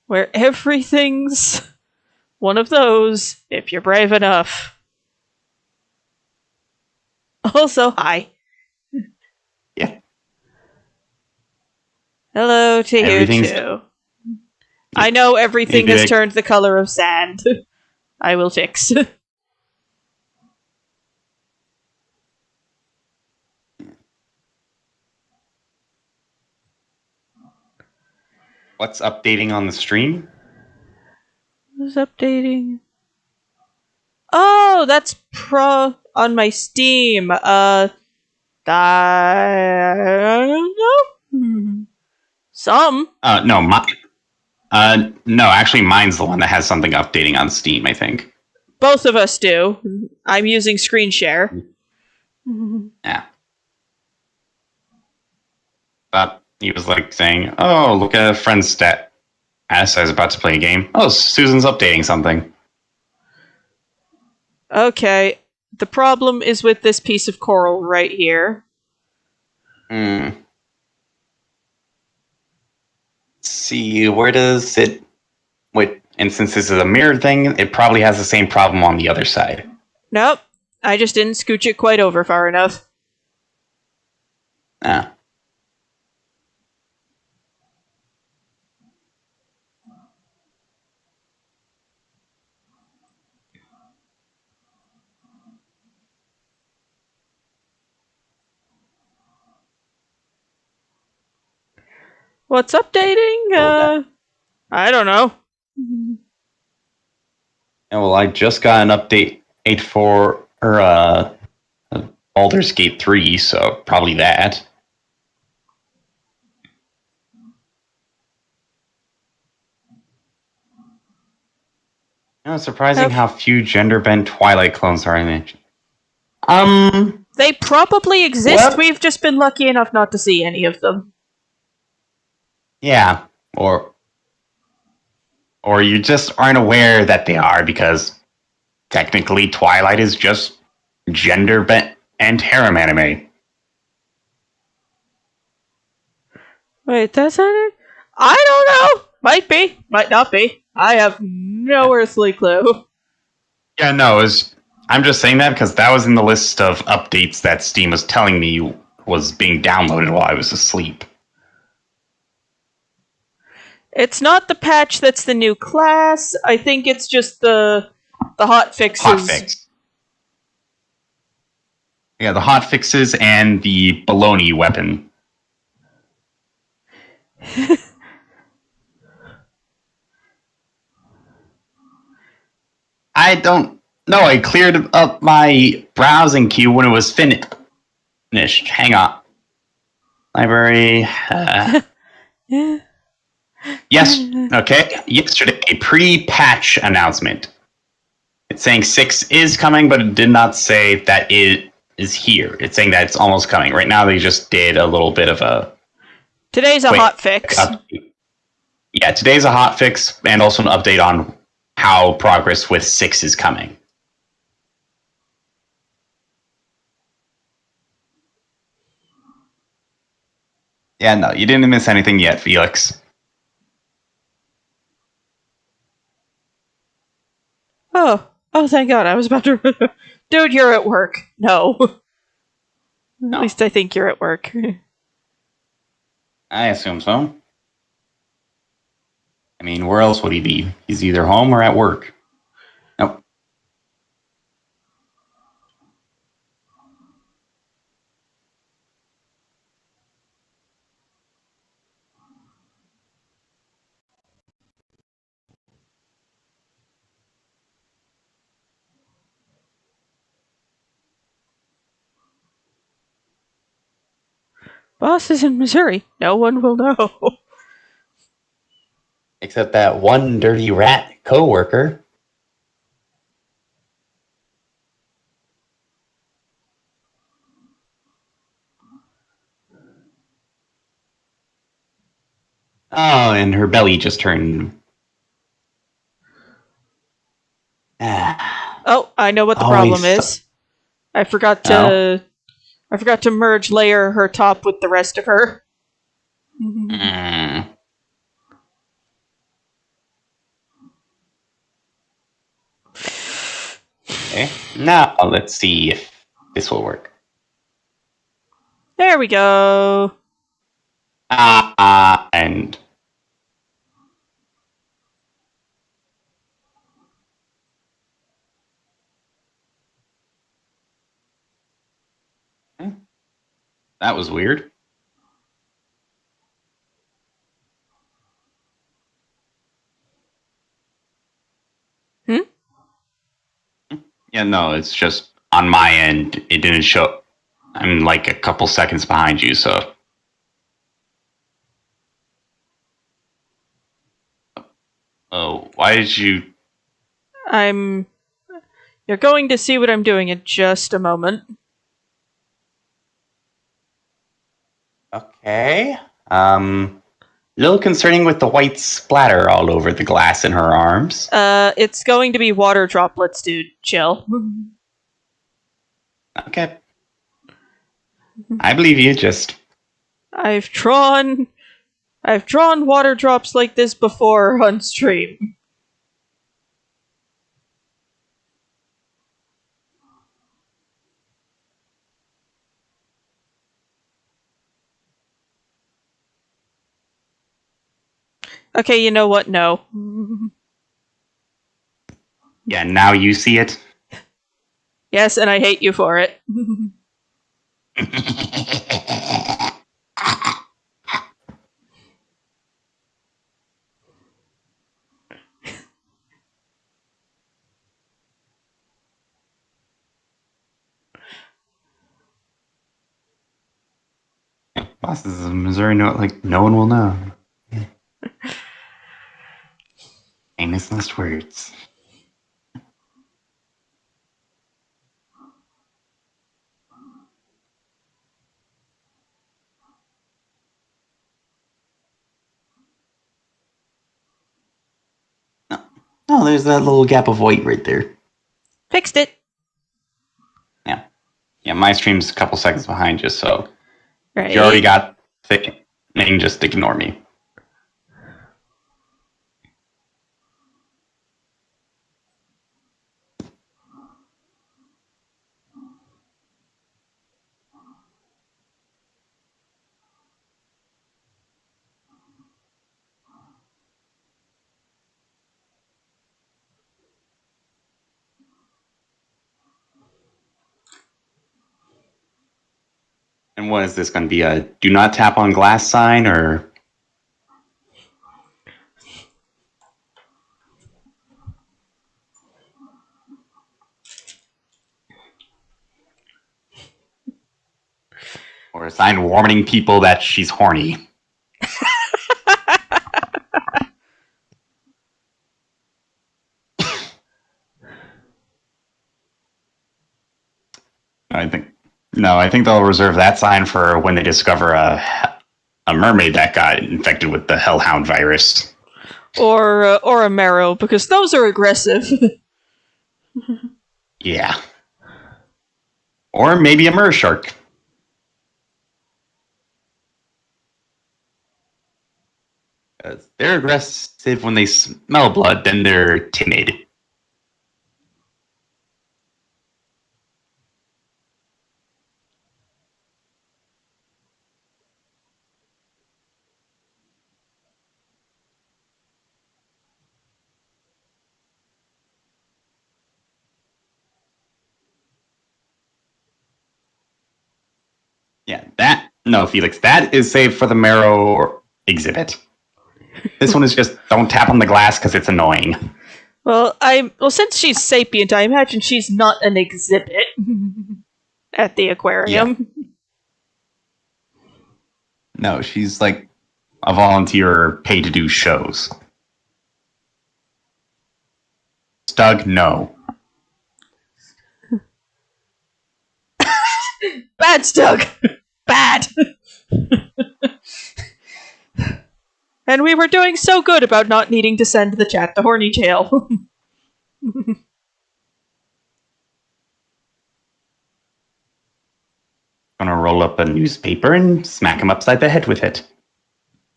where everything's one of those if you're brave enough. Also, hi. Yeah. Hello to you too. I know everything has turned the color of sand. I will fix. What's updating on the stream? Who's updating? Oh, that's on my Steam. I don't know. Some. No, no, actually mine's the one that has something updating on Steam, I think. Both of us do. I'm using screen share. Yeah. But he was like saying, oh, look at a friend's stat. As I was about to play a game. Oh, Susan's updating something. Okay. The problem is with this piece of coral right here. Let's see, where does it... Wait, and since this is a mirrored thing, it probably has the same problem on the other side. Nope. I just didn't scooch it quite over far enough. Ah. What's updating? I don't know. And well, I just got an update for Baldur's Gate 3, so probably that. It's surprising how few gender-bent Twilight clones are in it. They probably exist. Well, we've just been lucky enough not to see any of them. Yeah, or you just aren't aware that they are, because technically Twilight is just gender-bent and harem anime. Wait, that's not it? I don't know! Might be, might not be. I have no earthly clue. Yeah, no, I'm just saying that because that was in the list of updates that Steam was telling me was being downloaded while I was asleep. It's not the patch that's the new class. I think it's just the hot fixes. Hotfix. Yeah, the hotfixes and the baloney weapon. I don't know. I cleared up my browsing queue when it was finished. Hang on. Library. Yeah. Yes. Okay. Yesterday, a pre-patch announcement. It's saying 6 is coming, but it did not say that it is here. It's saying that it's almost coming. Right now, they just did a little bit of a... Today's a hot fix. Yeah, today's a hot fix, and also an update on how progress with 6 is coming. Yeah, no, you didn't miss anything yet, Felix. Oh, thank God. I was about to... Dude, you're at work. No. At least I think you're at work. I assume so. I mean, where else would he be? He's either home or at work. Nope. Boss is in Missouri. No one will know. Except that one dirty rat co-worker. Oh, and her belly just turned... Oh, I know what the problem is. I forgot to merge layer her top with the rest of her. Okay. Now let's see if this will work. There we go. And that was weird. Hmm? Yeah, no, it's just on my end. It didn't show. I'm like a couple seconds behind you, so. Oh, why did you? You're going to see what I'm doing in just a moment. Okay. Little concerning with the white splatter all over the glass in her arms. It's going to be water droplets, dude. Chill. Okay. I believe you. Just. I've drawn water drops like this before on stream. Okay, you know what? No. Yeah, now you see it. Yes, and I hate you for it. Boss, this is a Missouri note, like, no one will know. Famous last words. Oh, there's that little gap of white right there. Fixed it. Yeah. Yeah, my stream's a couple seconds behind you, so Right. if you already got thick, then just ignore me. And what is this going to be? A do not tap on glass sign, or? Or a sign warning people that she's horny? I think they'll reserve that sign for when they discover a mermaid that got infected with the hellhound virus. Or a marrow, because those are aggressive. Yeah. Or maybe a mer shark. They're aggressive when they smell blood, then they're timid. Yeah, no, Felix, that is saved for the marrow exhibit. This one is just don't tap on the glass because it's annoying. Well, since she's sapient, I imagine she's not an exhibit at the aquarium. Yeah. No, she's like a volunteer paid to do shows. Stug, no. Bad, Stug! Bad! And we were doing so good about not needing to send the chat to Horny Jail. Gonna roll up a newspaper and smack him upside the head with it.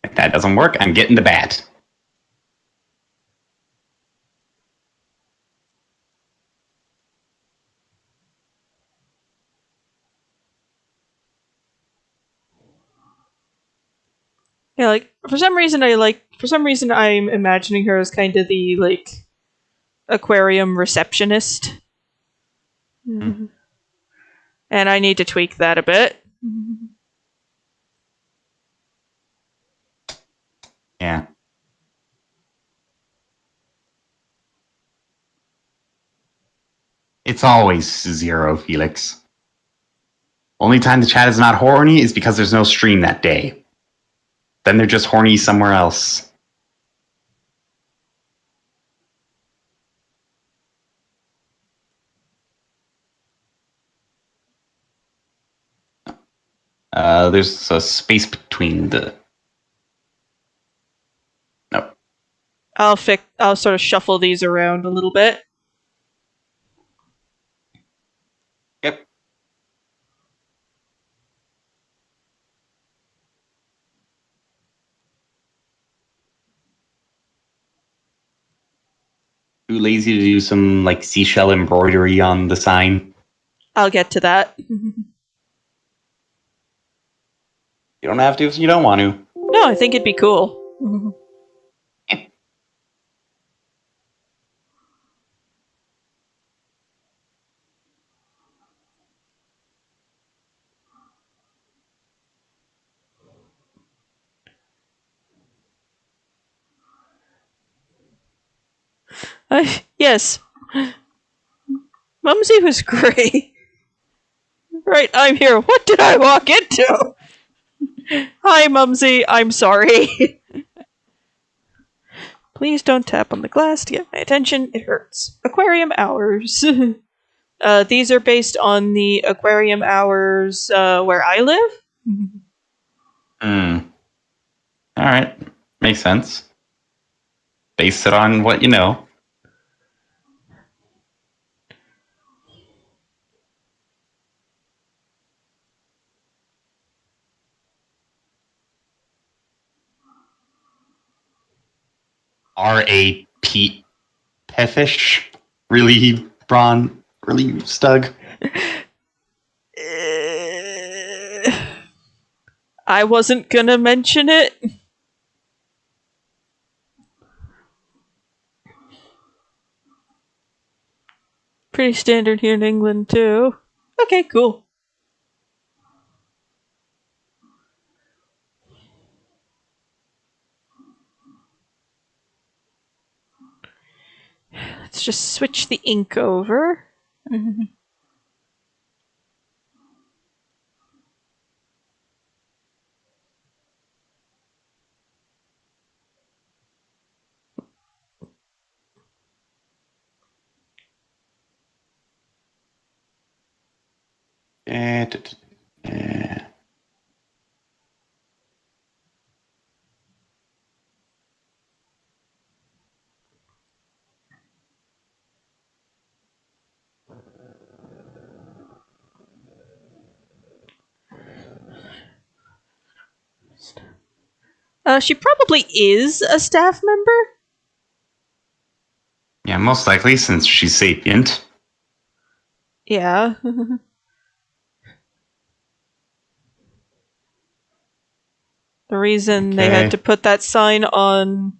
If that doesn't work, I'm getting the bat. Yeah, like for some reason I'm imagining her as kind of the like aquarium receptionist. Hmm. And I need to tweak that a bit. Yeah. It's always zero, Felix. Only time the chat is not horny is because there's no stream that day. Then they're just horny somewhere else. There's a space between the. No. I'll sort of shuffle these around a little bit. Yep. Too lazy to do some like seashell embroidery on the sign. I'll get to that. You don't have to if you don't want to. No, I think it'd be cool. Yes. Mumsy was great. Right, I'm here. What did I walk into? Hi, Mumsy. I'm sorry. Please don't tap on the glass to get my attention. It hurts. Aquarium hours. These are based on the aquarium hours where I live. All right. Makes sense. Base it on what you know. R.A.P. Pethish? Really, Braun? Really, Stug? I wasn't gonna mention it. Pretty standard here in England, too. Okay, cool. Let's just switch the ink over. She probably is a staff member. Yeah, most likely, since she's sapient. Yeah. The reason they had to put that sign on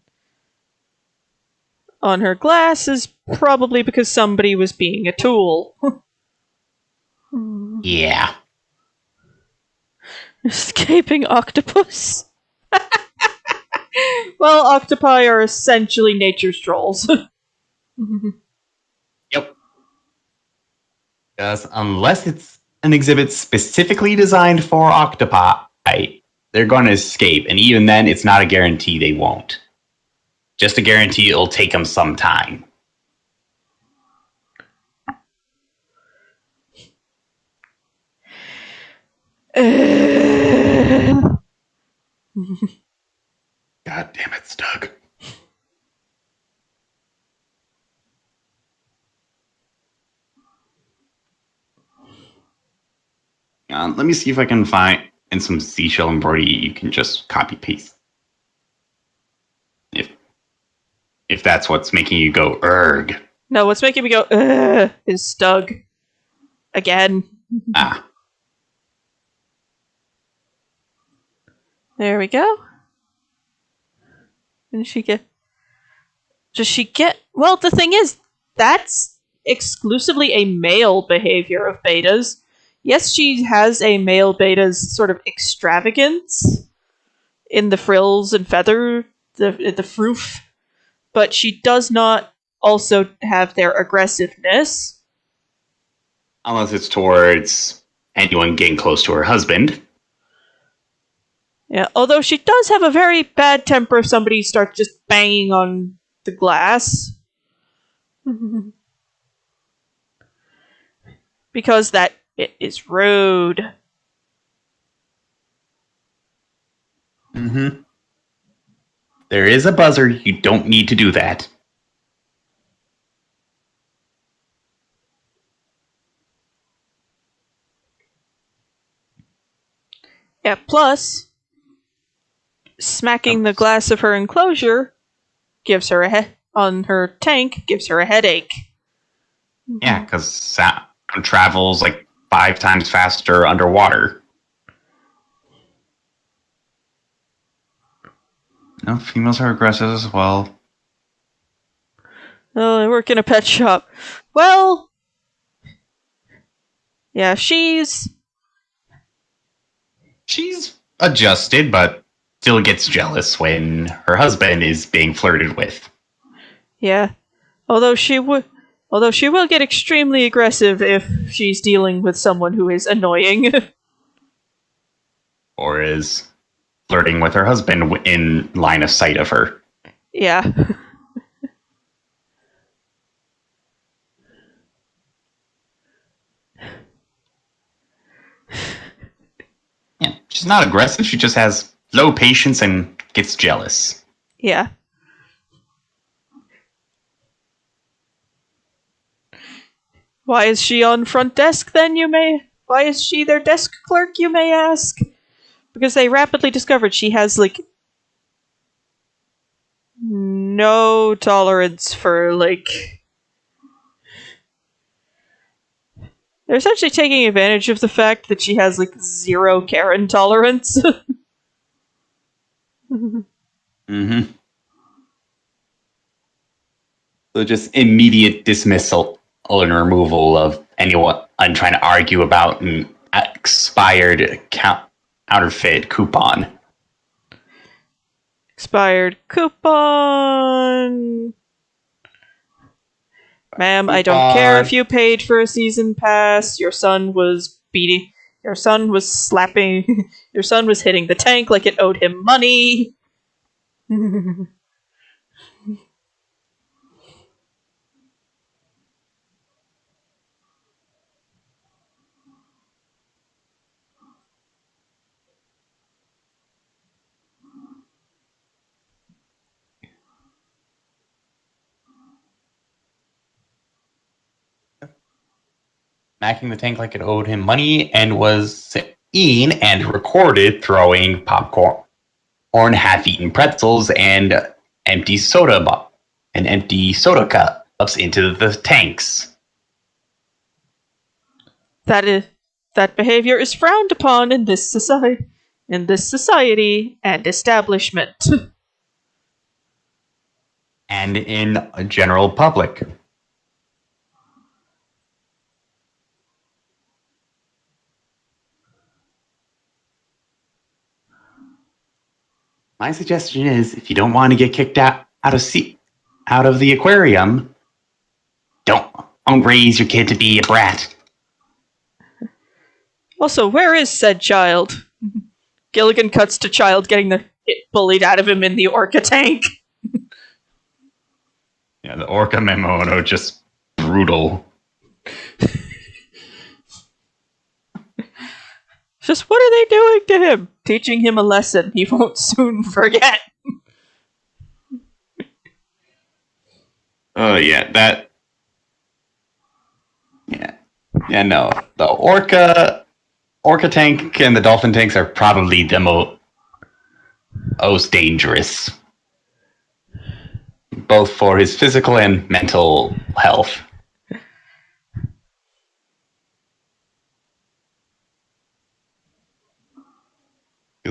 her glass is probably because somebody was being a tool. Yeah. Escaping octopus. Well, octopi are essentially nature's trolls. Yep. Because unless it's an exhibit specifically designed for octopi, they're going to escape. And even then, it's not a guarantee they won't. Just a guarantee it'll take them some time. God damn it, Stug. Let me see if I can find in some seashell embroidery you can just copy paste. If that's what's making you go erg. No, what's making me go ugh is Stug. Again. Ah. There we go. And she get? Does she get? Well, the thing is, that's exclusively a male behavior of betas. Yes, she has a male beta's sort of extravagance in the frills and feather, the froof, but she does not also have their aggressiveness. Unless it's towards anyone getting close to her husband. Yeah, although she does have a very bad temper if somebody starts just banging on the glass. Because that it is rude. Mm-hmm. There is a buzzer. You don't need to do that. Yeah, plus, smacking the glass of her enclosure gives her on her tank gives her a headache. Yeah, because sound travels like 5 times faster underwater. No, females are aggressive as well. Oh, I work in a pet shop. Well, yeah, she's adjusted, but still gets jealous when her husband is being flirted with. yeah. Although she will get extremely aggressive if she's dealing with someone who is annoying. Or is flirting with her husband in line of sight of her. Yeah. Yeah, she's not aggressive, she just has low patience and gets jealous. Yeah. Why is she on front desk then, you may? Why is she their desk clerk, you may ask? Because they rapidly discovered she has, like, no tolerance for, like... They're essentially taking advantage of the fact that she has, like, zero Karen tolerance. Mm-hmm. So just immediate dismissal and removal of anyone trying to argue about an expired counterfeit coupon. Expired coupon. Ma'am, I don't care if you paid for a season pass. Your son was beating. Your son was slapping. Your son was hitting the tank like it owed him money. Smacking the tank like it owed him money and was seen and recorded throwing popcorn, half-eaten pretzels, and empty soda cups into the tanks. That behavior is frowned upon in this society and establishment. And in a general public. My suggestion is, if you don't want to get kicked out of the aquarium, don't raise your kid to be a brat. Also, where is said child? Gilligan cuts to child getting it bullied out of him in the orca tank. Yeah, the orca Memono just brutal. Just what are they doing to him? Teaching him a lesson he won't soon forget. Oh yeah, that. Yeah, no. The orca tank and the dolphin tanks are probably the most dangerous, both for his physical and mental health.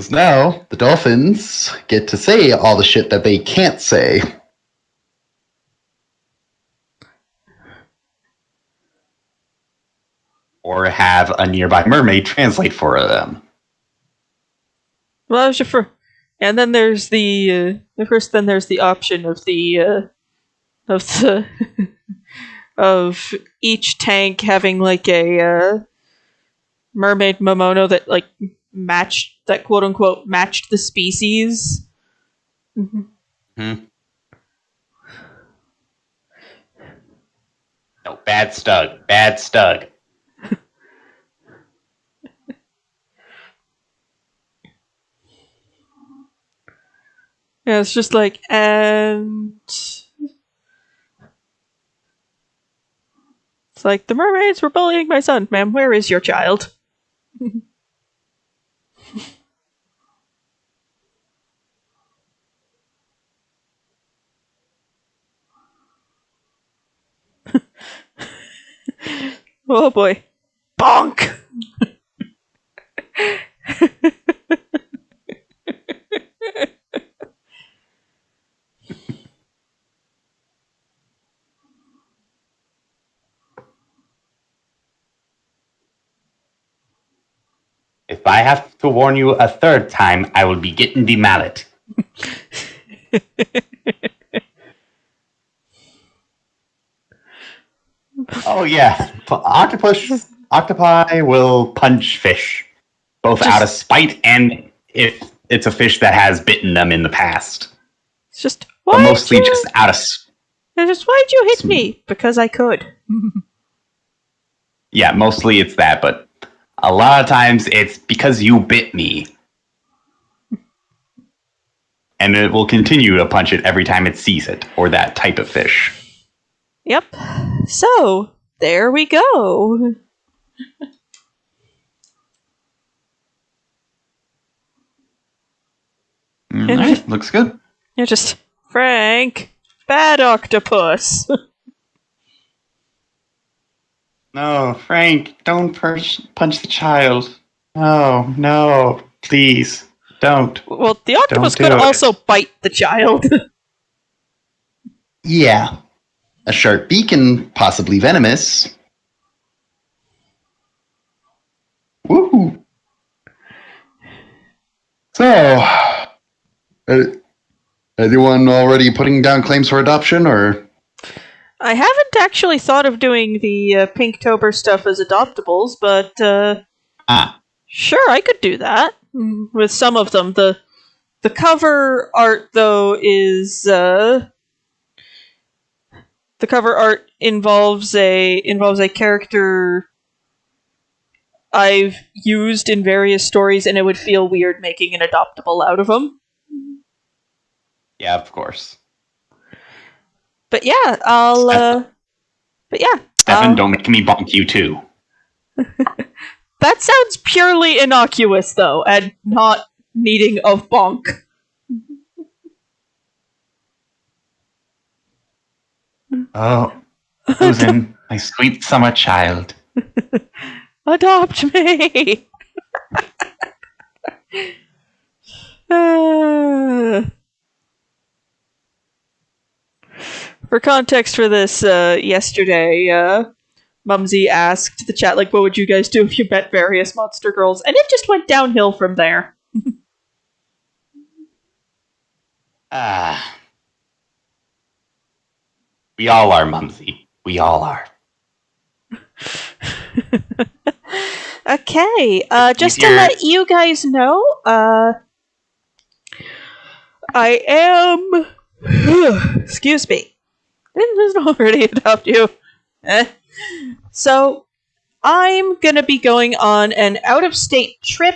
Because now the dolphins get to say all the shit that they can't say. Or have a nearby mermaid translate for them. Well, and then there's the of course. Then there's the option of the of each tank having like a mermaid Momono that like quote unquote matched the species. Mm-hmm. No, bad Stug. Yeah, it's just like, and it's like, the mermaids were bullying my son, ma'am. Where is your child? Oh boy. Bonk! If I have to warn you a third time, I will be getting the mallet. Oh yeah, octopi will punch fish, both out of spite and if it's a fish that has bitten them in the past. It's just, but mostly just out of. Why'd you hit me? Because I could. Yeah, mostly it's that, but a lot of times it's because you bit me. And it will continue to punch it every time it sees it, or that type of fish. Yep. So, there we go. Alright, looks good. You're just, Frank, bad octopus. No, Frank, don't punch the child. No, please, don't. Well, the octopus could also bite the child. Yeah. A sharp beak and possibly venomous. Woohoo! So, anyone already putting down claims for adoption, or? I haven't actually thought of doing the Pinktober stuff as adoptables, but sure, I could do that with some of them. The cover art, though, is the cover art involves a character I've used in various stories, and it would feel weird making an adoptable out of them. Yeah, of course. But yeah, I'll. Stefan, don't make me bonk you too. That sounds purely innocuous, though, and not needing of bonk. Oh, Susan, my sweet summer child. Adopt me! For context for this, yesterday, Mumsy asked the chat, like, what would you guys do if you met various monster girls? And it just went downhill from there. We all are, Mumsy. We all are. Okay, just to let you guys know, I am... excuse me. Didn't already adopt you. So, I'm gonna be going on an out-of-state trip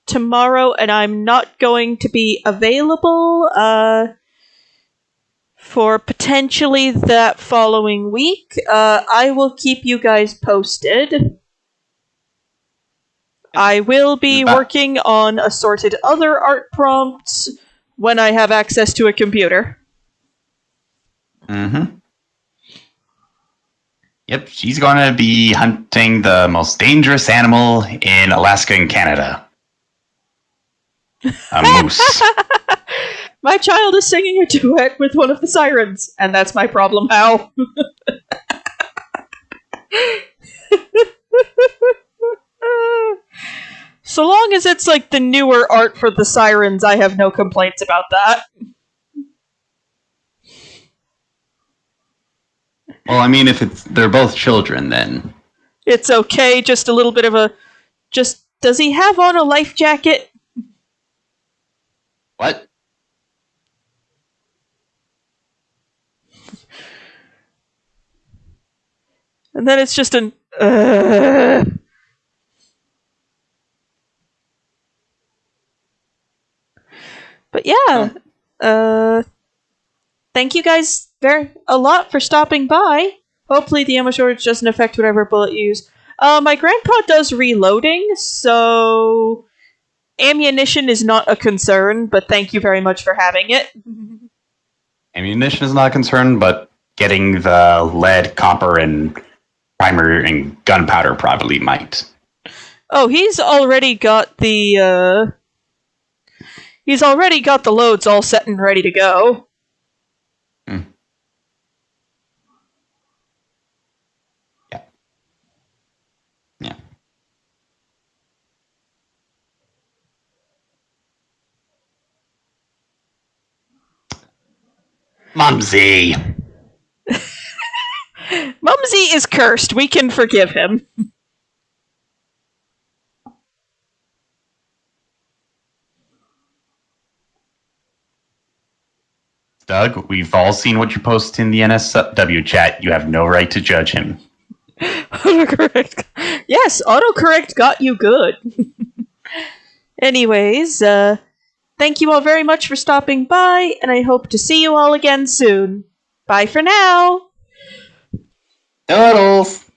tomorrow, and I'm not going to be available, for potentially that following week. I will keep you guys posted. I will be working on assorted other art prompts when I have access to a computer. Mm-hmm. Yep, she's gonna be hunting the most dangerous animal in Alaska and Canada. A moose. My child is singing a duet with one of the sirens, and that's my problem, Hal. So long as it's like the newer art for the sirens, I have no complaints about that. Well, I mean, if they're both children, then It's okay, just a little bit of a... Just, does he have on a life jacket? what? And then it's just an... But yeah, thank you guys a lot for stopping by. Hopefully the ammo shortage doesn't affect whatever bullet you use. My grandpa does reloading, so ammunition is not a concern, but thank you very much for having it. Ammunition is not a concern, but getting the lead, copper, and primer and gunpowder probably might. Oh, he's already got the loads all set and ready to go. Yeah. Mumsy. Mumsy is cursed. We can forgive him. Doug, we've all seen what you post in the NSW chat. You have no right to judge him. Autocorrect. Yes, autocorrect got you good. Anyways, thank you all very much for stopping by, and I hope to see you all again soon. Bye for now! Toodles!